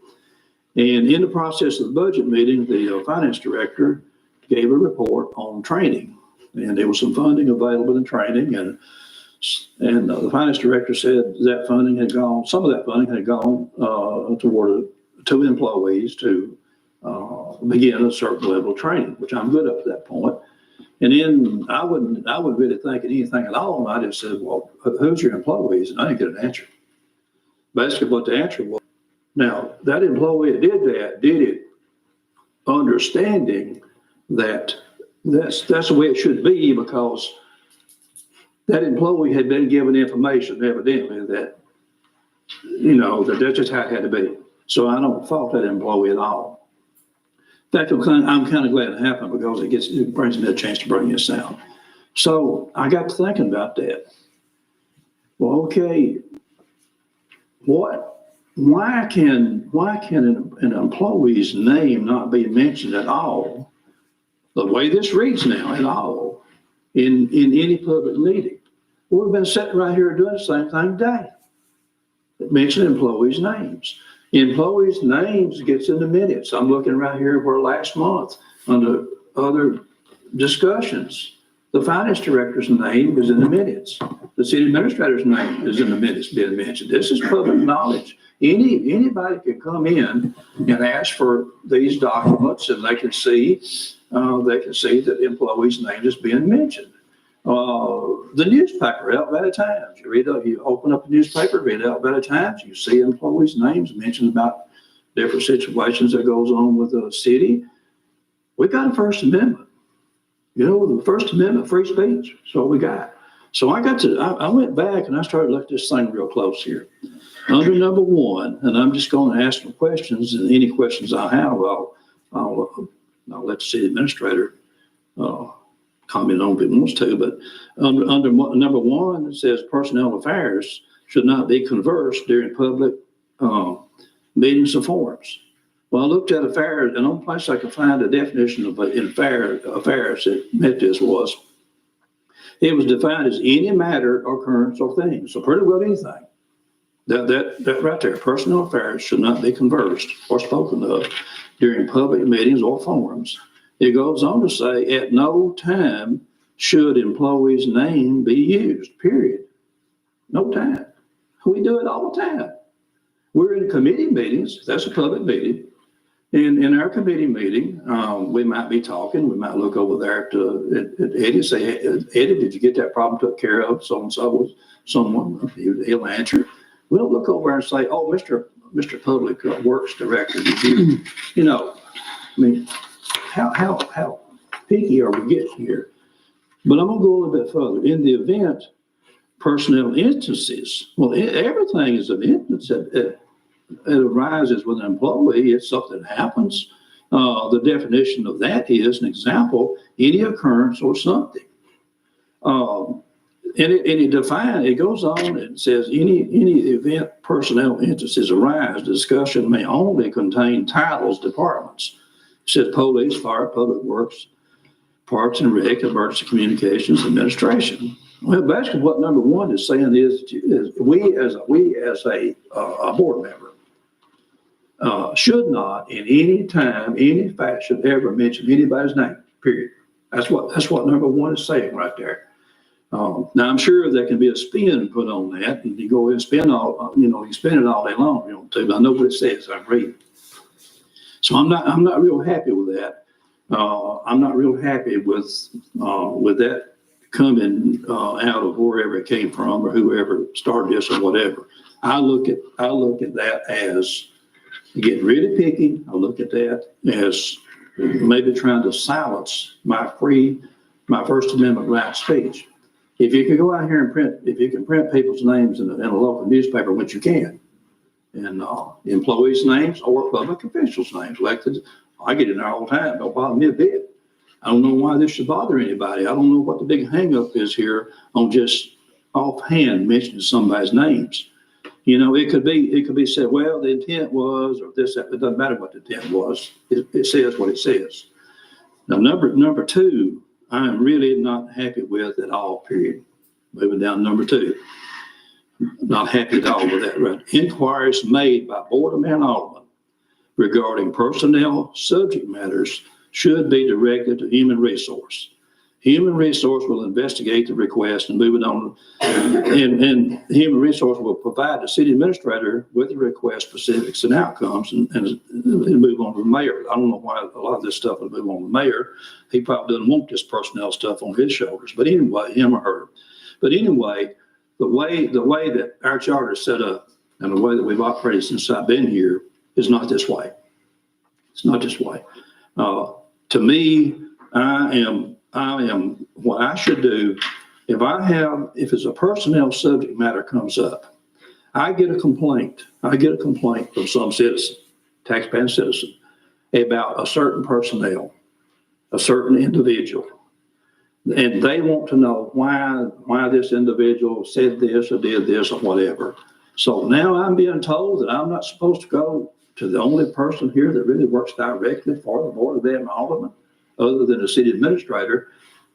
And in the process of the budget meeting, the finance director gave a report on training. And there was some funding available in training, and the finance director said that funding had gone, some of that funding had gone toward 2 employees to begin a certain level of training, which I'm good up to that point. And then I wouldn't really think anything at all. I just said, well, who's your employees? And I didn't get an answer. Basically what the answer was, now that employee that did that, did it understanding that that's the way it should be, because that employee had been given information evidently that, that that's just how it had to be. So I don't fault that employee at all. In fact, I'm kind of glad it happened because it brings me a chance to bring this out. So I got to thinking about that. Well, okay, why can an employee's name not be mentioned at all, the way this reads now, at all, in any public meeting? We've been sitting right here doing the same thing today. mention employees' names. Employees' names gets in the minutes. I'm looking right here where last month, under other discussions, the finance director's name is in the minutes. The city administrator's name is in the minutes being mentioned. This is public knowledge. Anybody can come in and ask for these documents, and they can see that the employee's name is being mentioned. The newspaper, Alphabet Times. You open up the newspaper, read Alphabet Times, you see employees' names mentioned about different situations that goes on with the city. We got a First Amendment. You know, the First Amendment, free speech, that's what we got. So I went back and I started looking at this thing real close here. Under number 1, and I'm just going to ask some questions, and any questions I have, I'll let the city administrator comment on if he wants to, but under number 1, it says personnel affairs should not be conversed during public meetings or forums. Well, I looked at affairs, and the only place I could find a definition of affairs that meant this was, it was defined as any matter, occurrence, or thing. So pretty well anything. That right there, personnel affairs should not be conversed or spoken of during public meetings or forums. It goes on to say, at no time should employee's name be used, period. No time. We do it all the time. We're in committee meetings, that's a public meeting. And in our committee meeting, we might be talking, we might look over there at Eddie and say, Eddie, did you get that problem took care of? So-and-so was someone, he'll answer. We don't look over and say, oh, Mr. Public Works Director, did you know, I mean, how picky are we getting here? But I'm gonna go a little bit further. In the event personnel instances, well, everything is an instance that it arises with an employee. It's something that happens. The definition of that is an example, any occurrence or something. It goes on and says any event personnel instances arise, discussion may only contain titles, departments. It says police, fire, public works, parks and rec, emergency communications, administration. Well, basically what number 1 is saying is we as a board member should not in any time, any fashion ever mention anybody's name, period. That's what number 1 is saying right there. Now I'm sure there can be a spin put on that, and you go ahead and spin you spin it all day long, you know, but I know what it says, I read. So I'm not real happy with that. I'm not real happy with that coming out of wherever it came from or whoever started this or whatever. I look at that as getting really picky. I look at that as maybe trying to silence my First Amendment right of speech. If you can go out here and print people's names in a local newspaper, which you can, and employees' names or public officials' names, elected, I get in there all the time. Don't bother me a bit. I don't know why this should bother anybody. I don't know what the big hang-up is here on just offhand mentioning somebody's names. You know, it could be said, well, the intent was, or this, that. It doesn't matter what the intent was. It says what it says. Now, number 2, I am really not happy with at all, period. Moving down to number 2. Not happy at all with that, right? Inquiries made by Board of Mayor and Alderman regarding personnel subject matters should be directed to Human Resource. Human Resource will investigate the request and move it on. And Human Resource will provide the city administrator with the request specifics and outcomes and move on to the mayor. I don't know why a lot of this stuff will move on to the mayor. He probably doesn't want this personnel stuff on his shoulders, but anyway, him or her. But anyway, the way that our charter is set up and the way that we've operated since I've been here is not this way. It's not this way. To me, I am what I should do. If it's a personnel subject matter comes up, I get a complaint from some citizen, taxpaying citizen, about a certain personnel, a certain individual. And they want to know why this individual said this or did this or whatever. So now I'm being told that I'm not supposed to go to the only person here that really works directly for the Board of Mayor and Alderman, other than the city administrator,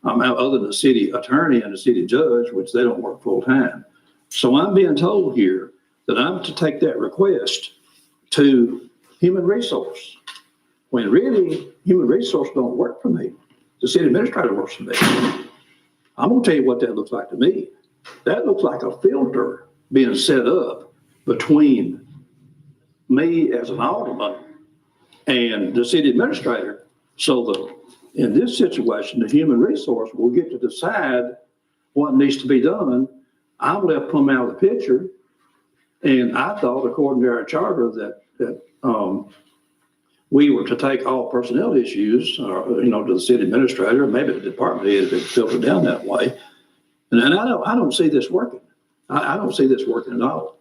other than the city attorney and the city judge, which they don't work full time. So I'm being told here that I'm to take that request to human resource, when really human resource don't work for me. The city administrator works for me. I'm gonna tell you what that looks like to me. That looks like a filter being set up between me as an alderman and the city administrator. So that in this situation, the human resource will get to decide what needs to be done. I'm left plumb out of the picture. And I thought, according to our charter, that we were to take all personnel issues, to the city administrator, maybe the department head, if it filtered down that way. And I don't see this working. I don't see this working at all.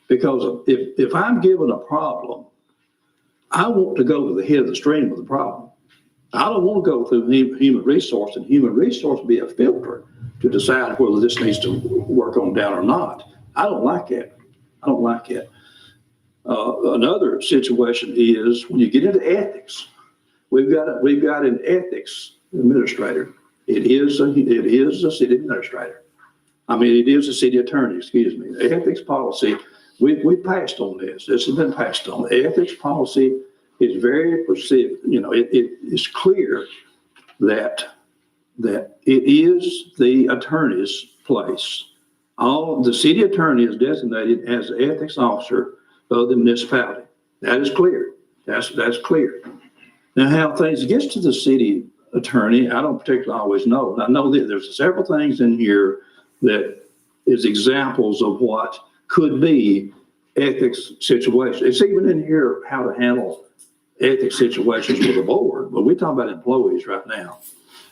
Because if I'm given a problem, I want to go to the head of the stream of the problem. I don't want to go through human resource, and human resource be a filter to decide whether this needs to work on down or not. I don't like that. I don't like it. Another situation is when you get into ethics. We've got an ethics administrator. It is a city administrator. I mean, it is a city attorney, excuse me. The ethics policy, we passed on this. This has been passed on. The ethics policy is very specific. It is clear that it is the attorney's place. The city attorney is designated as the ethics officer of the municipality. That is clear. That's clear. Now, how things gets to the city attorney, I don't particularly always know. And I know that there's several things in here that is examples of what could be ethics situations. It's even in here how to handle ethics situations with the board, but we're talking about employees right now.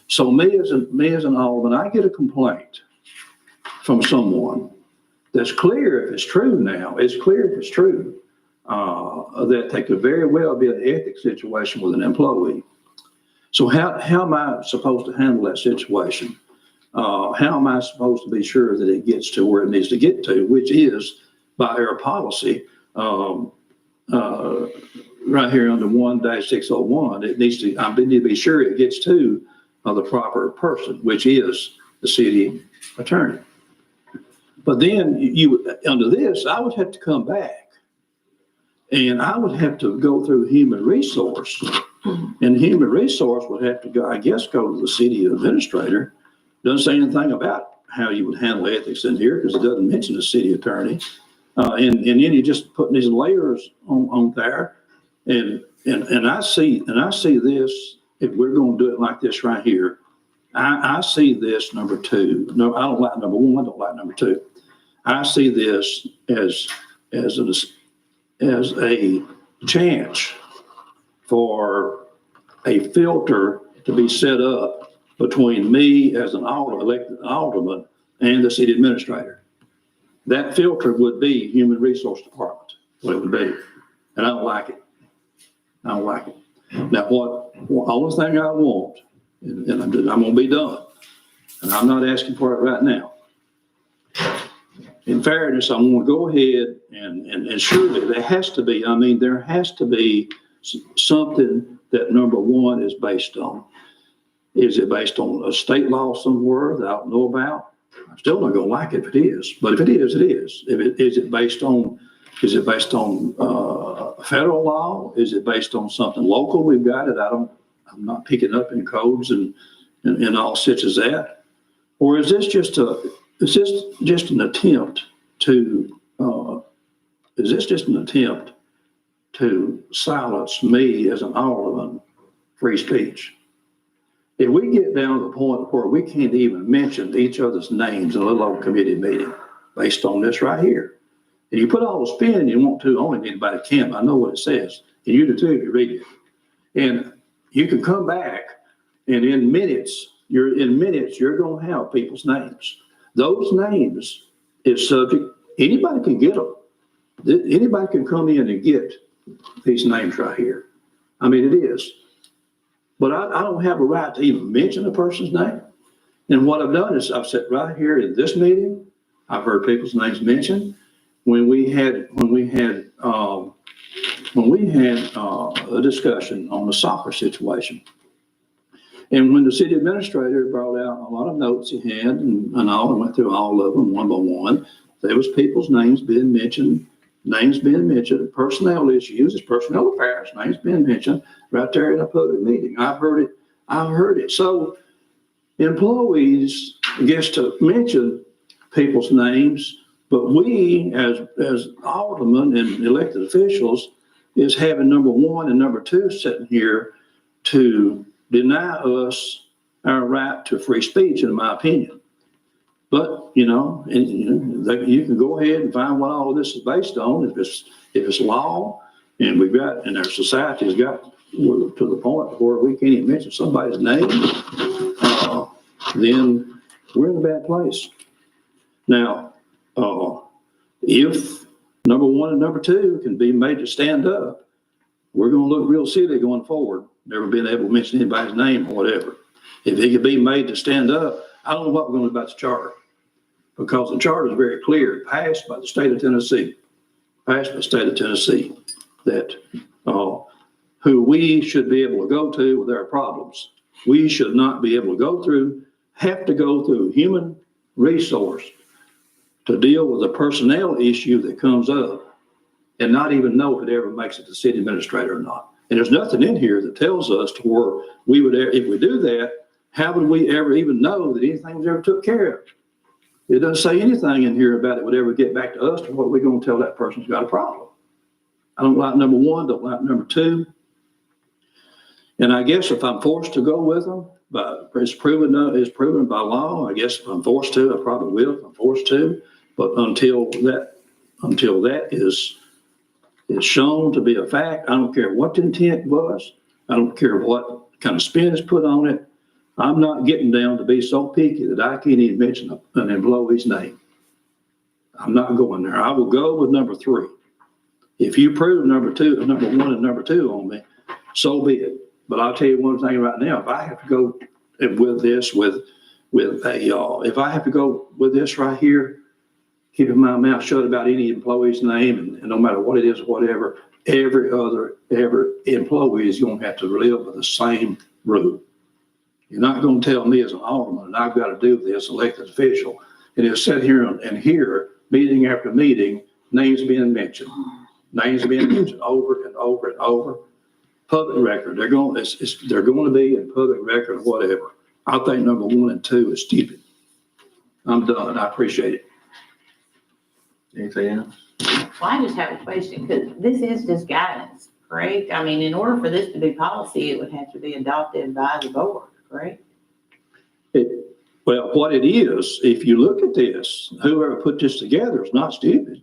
So me as an alderman, I get a complaint from someone that's clear if it's true now, it's clear if it's true, that they could very well be an ethics situation with an employee. So how am I supposed to handle that situation? How am I supposed to be sure that it gets to where it needs to get to, which is by our policy, right here under 1-601, I need to be sure it gets to the proper person, which is the city attorney. But then under this, I would have to come back and I would have to go through human resource, and human resource would have to go to the city administrator. Doesn't say anything about how you would handle ethics in here because it doesn't mention the city attorney. And then you just putting these layers on there. And I see this, if we're going to do it like this right here, I see this number two. No, I don't like number one. I don't like number two. I see this as a chance for a filter to be set up between me as an elected alderman and the city administrator. That filter would be human resource department, what it would be. And I don't like it. I don't like it. Now, only thing I want, and I'm going to be done, and I'm not asking for it right now. In fairness, I want to go ahead and surely there has to be something that number one is based on. Is it based on a state law somewhere that I don't know about? I'm still not going to like it if it is, but if it is, it is. Is it based on federal law? Is it based on something local? We've got it. I'm not picking up in codes and all such as that. Or is this just an attempt to silence me as an alderman free speech? If we get down to the point where we can't even mention each other's names in a little old committee meeting based on this right here, and you put all the spin you want to on anybody can, I know what it says, and you do too if you read it. And you can come back, and in minutes you're going to have people's names. Those names is subject. Anybody can get them. Anybody can come in and get these names right here. I mean, it is. But I don't have a right to even mention a person's name. And what I've done is I've sat right here in this meeting. I've heard people's names mentioned. When we had a discussion on the soccer situation. And when the city administrator brought out a lot of notes he had and all, and went through all of them one by one, there was people's names being mentioned names being mentioned, personnel issues, it's personnel affairs, names being mentioned right there in a public meeting. I've heard it. So employees gets to mention people's names, but we as aldermen and elected officials is having number one and number two sitting here to deny us our right to free speech, in my opinion. But, you can go ahead and find what all of this is based on. If it's law and our society has got to the point where we can't even mention somebody's name, then we're in a bad place. Now, if number one and number two can be made to stand up, we're going to look real silly going forward, never being able to mention anybody's name or whatever. If it could be made to stand up, I don't know what we're going to do about the charter, because the charter is very clear, passed by the state of Tennessee, that who we should be able to go to with our problems. We should not be able to have to go through human resource to deal with a personnel issue that comes up and not even know if it ever makes it to city administrator or not. And there's nothing in here that tells us to where we would, if we do that, how would we ever even know that anything was ever took care of? It doesn't say anything in here about it would ever get back to us to what we're going to tell that person's got a problem. I don't like number one, don't like number two. And I guess if I'm forced to go with them, but it's proven by law, I guess if I'm forced to, I probably will if I'm forced to. But until that is shown to be a fact, I don't care what the intent was. I don't care what kind of spin is put on it. I'm not getting down to be so picky that I can't even mention an employee's name. I'm not going there. I will go with number three. If you prove number one and number two on me, so be it. But I'll tell you one thing right now, if I have to go with this, if I have to go with this right here, keeping my mouth shut about any employee's name, and no matter what it is, whatever, every employee is going to have to live with the same rule. You're not going to tell me as an alderman, and I've got to do this elected official, and it's sit here and hear meeting after meeting, names being mentioned over and over and over. Public record, they're going to be in public record or whatever. I think number one and two is stupid. I'm done. I appreciate it. Anything else? Well, I just have a question, because this is just guidance, correct? I mean, in order for this to be policy, it would have to be adopted by the board, correct? Well, what it is, if you look at this, whoever put this together is not stupid,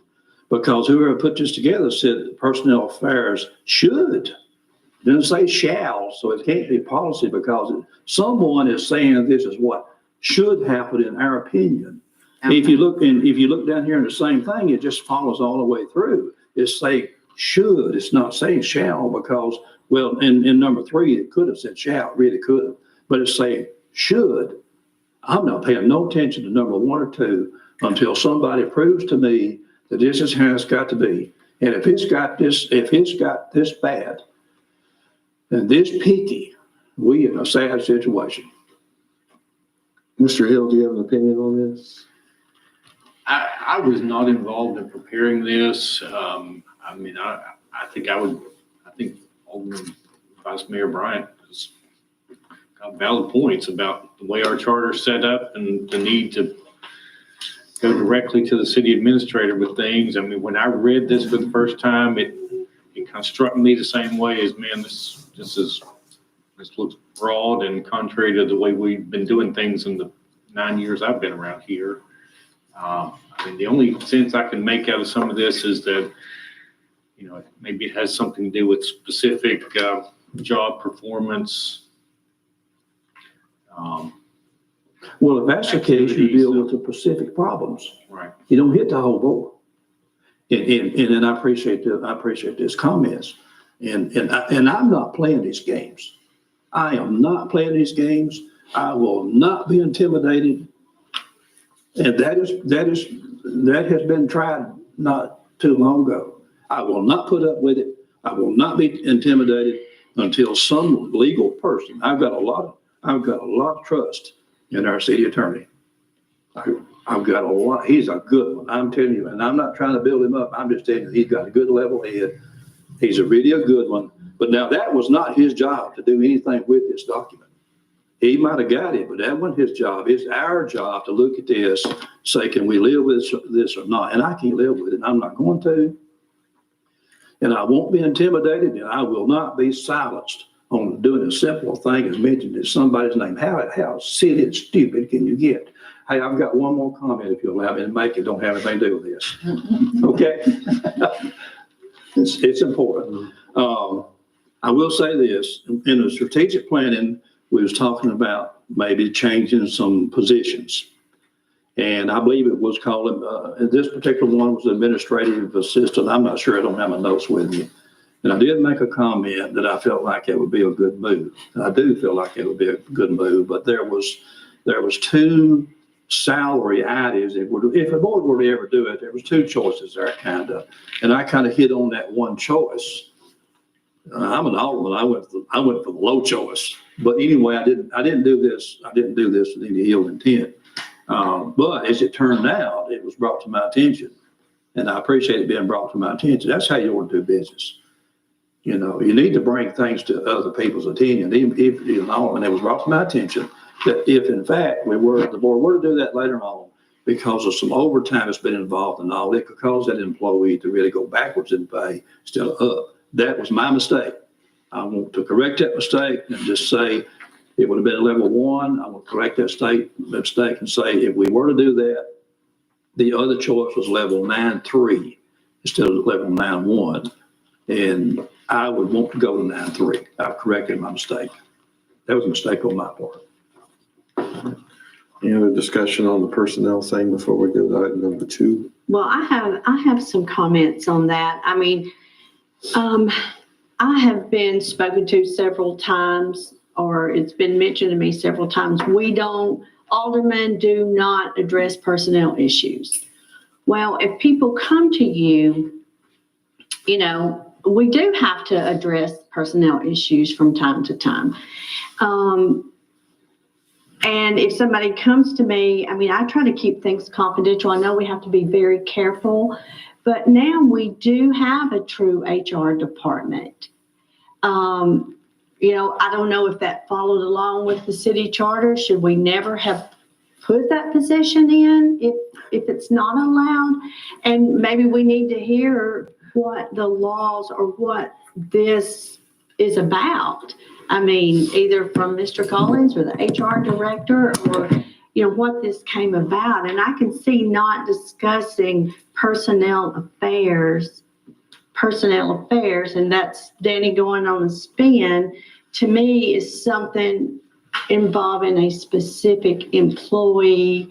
because whoever put this together said that personnel affairs should. It doesn't say shall, so it can't be policy, because someone is saying this is what should happen in our opinion. Okay. If you look down here in the same thing, it just follows all the way through. It's saying should, it's not saying shall, because, well, in number three, it could have said shall, it really could have, but it's saying should. I'm not paying no attention to number one or two until somebody proves to me that this is how it's got to be. And if it's got this bad and this picky, we in a sad situation. Mr. Hill, do you have an opinion on this? I was not involved in preparing this. I think Alderman Vice Mayor Bryant has got valid points about the way our charter is set up and the need to go directly to the city administrator with things. I mean, when I read this for the first time, it kind of struck me the same way as, man, this looks broad and contrary to the way we've been doing things in the 9 years I've been around here. The only sense I can make out of some of this is that, maybe it has something to do with specific job performance. Well, if that's the case, you deal with the specific problems. Right. You don't hit the whole board. And I appreciate this comments. And I'm not playing these games. I am not playing these games. I will not be intimidated. And that has been tried not too long ago. I will not put up with it. I will not be intimidated until some legal person. I've got a lot of trust in our city attorney. I've got a lot, he's a good one, I'm telling you, and I'm not trying to build him up, I'm just telling you, he's got a good level head. He's really a good one, but now that was not his job to do anything with this document. He might have got it, but that wasn't his job. It's our job to look at this, say, can we live with this or not? And I can't live with it, and I'm not going to. And I won't be intimidated, and I will not be silenced on doing a simple thing as mentioned somebody's name. How silly and stupid can you get? Hey, I've got one more comment if you allow me to make it. Don't have anything to do with this. Okay? It's important. I will say this, in the strategic planning, we was talking about maybe changing some positions. And I believe it was called, this particular one was administrative assistant. I'm not sure, I don't have my notes with me. And I did make a comment that I felt like it would be a good move. And I do feel like it would be a good move, but there was two salary items. If the board were to ever do it, there was two choices there kind of, and I kind of hit on that one choice. I'm an alderman. I went for the low choice, but anyway, I didn't do this with any ill intent. But as it turned out, it was brought to my attention, and I appreciate it being brought to my attention. That's how you want to do business. You know, you need to bring things to other people's attention, even if you know. And it was brought to my attention that if in fact the board were to do that later on, because of some overtime that's been involved and all, it could cause that employee to really go backwards in pay instead of up. That was my mistake. I want to correct that mistake and just say it would have been a level 1. I will correct that mistake and say if we were to do that, the other choice was level 9-3 instead of level 9-1. And I would want to go to 9-3. I've corrected my mistake. That was a mistake on my part. Any other discussion on the personnel thing before we go to item number 2? Well, I have some comments on that. I mean, I have been spoken to several times, or it's been mentioned to me several times. Aldermen do not address personnel issues. Well, if people come to you, you know, we do have to address personnel issues from time to time. And if somebody comes to me, I mean, I try to keep things confidential. I know we have to be very careful, but now we do have a true HR department. You know, I don't know if that followed along with the city charter. Should we never have put that position in if it's not allowed? And maybe we need to hear what the laws or what this is about. I mean, either from Mr. Collins or the HR director, or, you know, what this came about. And I can see not discussing personnel affairs, and that's Danny going on a spin, to me is something involving a specific employee,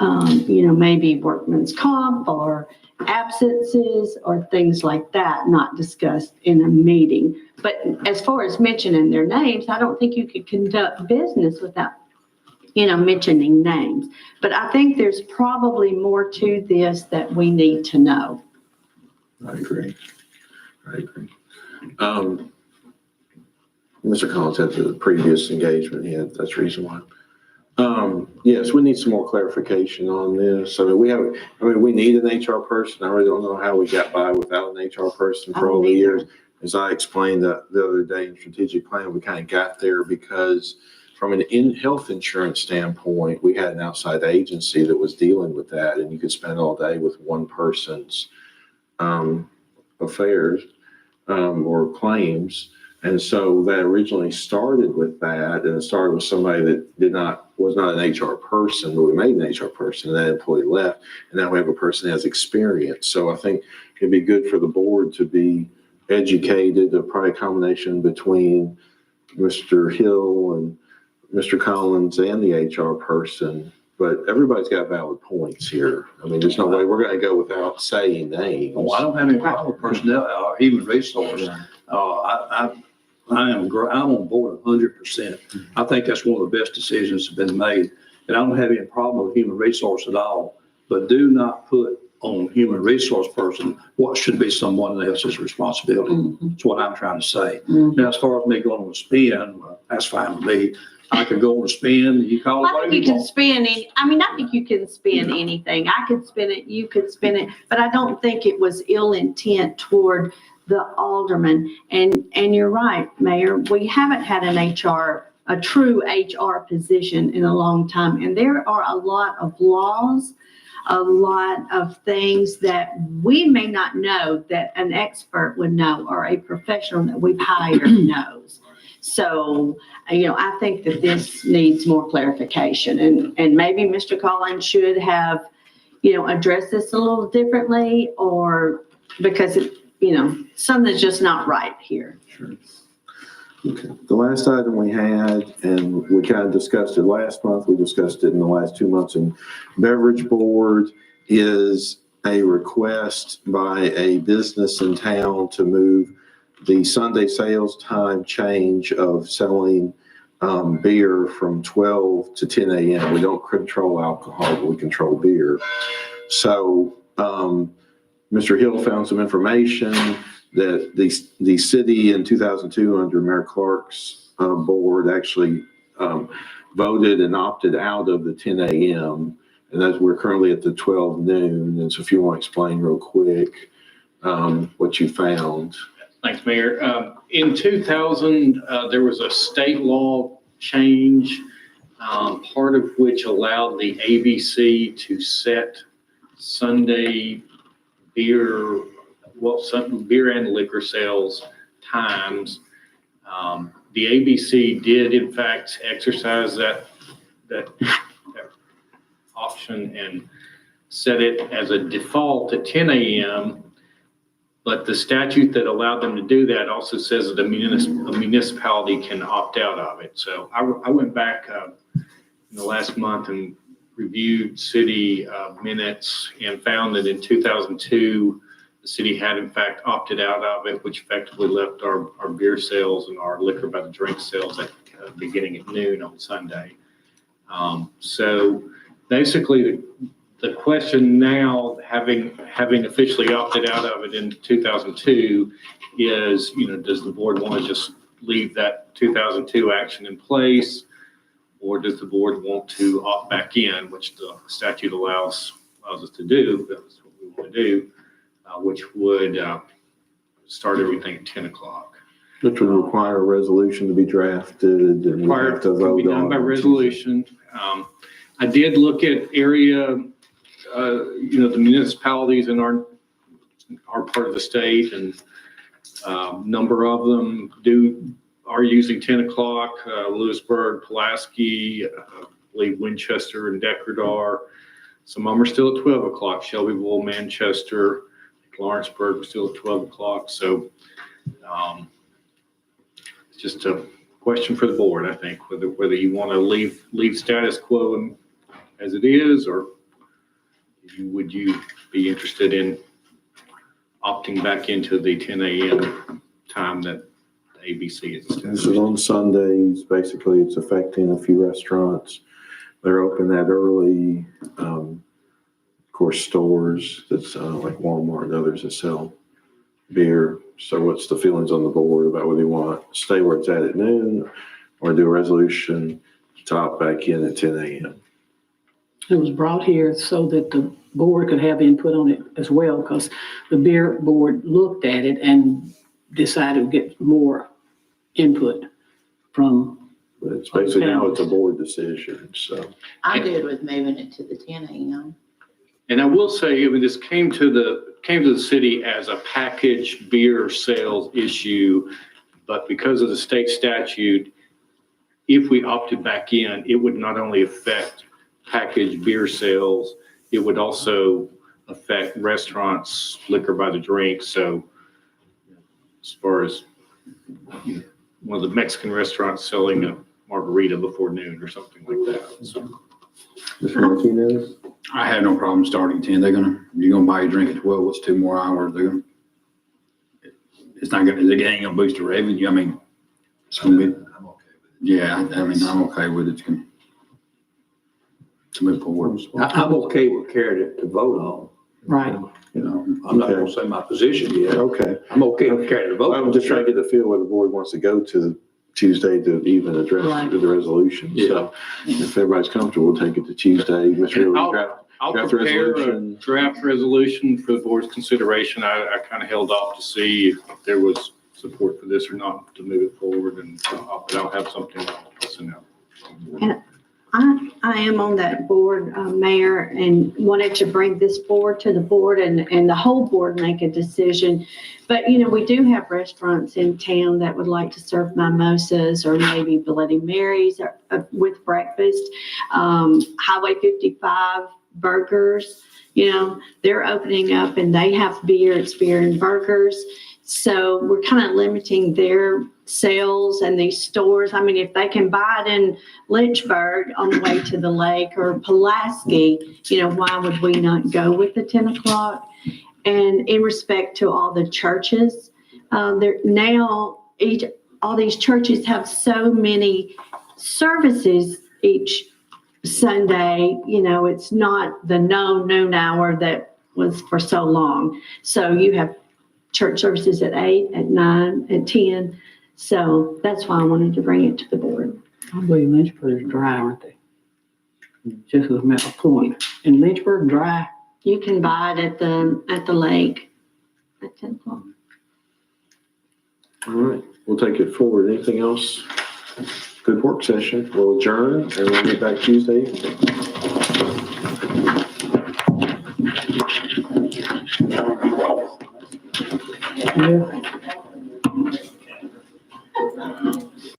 you know, maybe workman's comp or absences or things like that, not discussed in a meeting. But as far as mentioning their names, I don't think you could conduct business without, you know, mentioning names. But I think there's probably more to this that we need to know. I agree. Mr. Collins had the previous engagement he had. That's the reason why. Yes, we need some more clarification on this. I mean, we need an HR person. I really don't know how we got by without an HR person for all the years. As I explained the other day in strategic plan, we kind of got there because from an health insurance standpoint, we had an outside agency that was dealing with that, and you could spend all day with one person's affairs or claims. And so that originally started with that, and it started with somebody that was not an HR person, but we made an HR person, and that employee left, and now we have a person that has experience. So I think it'd be good for the board to be educated, probably a combination between Mr. Hill and Mr. Collins and the HR person, but everybody's got valid points here. I mean, there's no way we're going to go without saying names. Oh, I don't have any problem with personnel or human resource. I'm on board 100%. I think that's one of the best decisions that's been made. And I don't have any problem with human resource at all, but do not put on human resource person what should be someone else's responsibility. That's what I'm trying to say. Now, as far as me going on a spin, that's fine with me. I could go on a spin, you call it I think you can spend any, I mean, I think you can spend anything. I could spend it, you could spend it, but I don't think it was ill intent toward the alderman. And you're right, Mayor, we haven't had a true HR position in a long time. And there are a lot of laws, a lot of things that we may not know that an expert would know or a professional that we've hired knows. So, I think that this needs more clarification and maybe Mr. Collins should have, addressed this a little differently or because something's just not right here. Okay. The last item we had, and we kind of discussed it last month, we discussed it in the last 2 months, and Beverage Board is a request by a business in town to move the Sunday sales time change of selling beer from 12 to 10 a.m. We don't control alcohol, but we control beer. So Mr. Hill found some information that the city in 2002 under Mayor Clark's board actually voted and opted out of the 10 a.m. And as we're currently at the 12 noon. And so if you want to explain real quick what you found. Thanks, Mayor. In 2000, there was a state law change, part of which allowed the ABC to set Sunday beer and liquor sales times. The ABC did in fact exercise that option and set it as a default at 10 a.m. But the statute that allowed them to do that also says that a municipality can opt out of it. So I went back in the last month and reviewed city minutes and found that in 2002, the city had in fact opted out of it, which effectively left our beer sales and our liquor by the drink sales at beginning at noon on Sunday. So basically the question now, having officially opted out of it in 2002 is, does the board want to just leave that 2002 action in place? Or does the board want to opt back in, which the statute allows us to do, that's what we want to do, which would start everything at 10 o'clock. Which would require a resolution to be drafted and we have to vote on. Be done by resolution. I did look at area, the municipalities in our part of the state, and number of them are using 10 o'clock. Lewisburg, Pulaski, I believe Winchester and Deckard are. Some of them are still at 12 o'clock. Shelbyville, Manchester, Lawrenceburg are still at 12 o'clock. So it's just a question for the board, I think, whether you want to leave status quo as it is, or would you be interested in opting back into the 10 a.m. time that the ABC is established? This is on Sundays. Basically, it's affecting a few restaurants. They're open that early. Of course, stores that's like Walmart and others that sell beer. So what's the feelings on the board about whether you want to stay where it's at noon or do a resolution to opt back in at 10 a.m.? It was brought here so that the board could have input on it as well, because the beer board looked at it and decided to get more input from. But it's basically now it's a board decision, so. I'm good with moving it to the 10 a.m. And I will say, this came to the city as a packaged beer sales issue, but because of the state statute, if we opted back in, it would not only affect packaged beer sales, it would also affect restaurants, liquor by the drink. So as far as one of the Mexican restaurants selling a margarita before noon or something like that. So. Mr. Martinez? I have no problem starting 10. You're gonna buy a drink at 12. What's 2 more hours? It's not gonna, it ain't gonna boost the revenue. I mean, it's gonna be. I'm okay with it. Yeah, I'm okay with it. To move forward. I'm okay with carrying it to vote on. Right. I'm not gonna say my position yet. Okay. I'm okay with carrying the vote. I'm just trying to get the feel where the board wants to go to Tuesday to even address Right. the resolution. So if everybody's comfortable, we'll take it to Tuesday. Mr. Miller, I'll- draft I'll draft prepare a resolution. draft resolution for the board's consideration. I kind of held off to see if there was support for this or not to move it forward, and I'll have something I'll send out. I am on that board, Mayor, and wanted to bring this forward to the board and the whole board make a decision. But, you know, we do have restaurants in town that would like to serve mimosas or maybe Bloody Marys with breakfast. Highway 55 burgers, you know, they're opening up and they have beer, it's beer and burgers. So we're kind of limiting their sales and these stores. I mean, if they can buy it in Lynchburg on the way to the lake or Pulaski, you know, why would we not go with the 10 o'clock? And in respect to all the churches, they're now all these churches have so many services each Sunday. You know, it's not the noon hour that was for so long. So you have church services at 8, at 9, at 10. So that's why I wanted to bring it to the board. I believe Lynchburg is dry, aren't they? Just as a matter of point. And Lynchburg dry. You can buy it at the lake at 10 o'clock. All right, we'll take it forward. Anything else? Good work session. We'll adjourn and we'll meet back Tuesday. Yeah.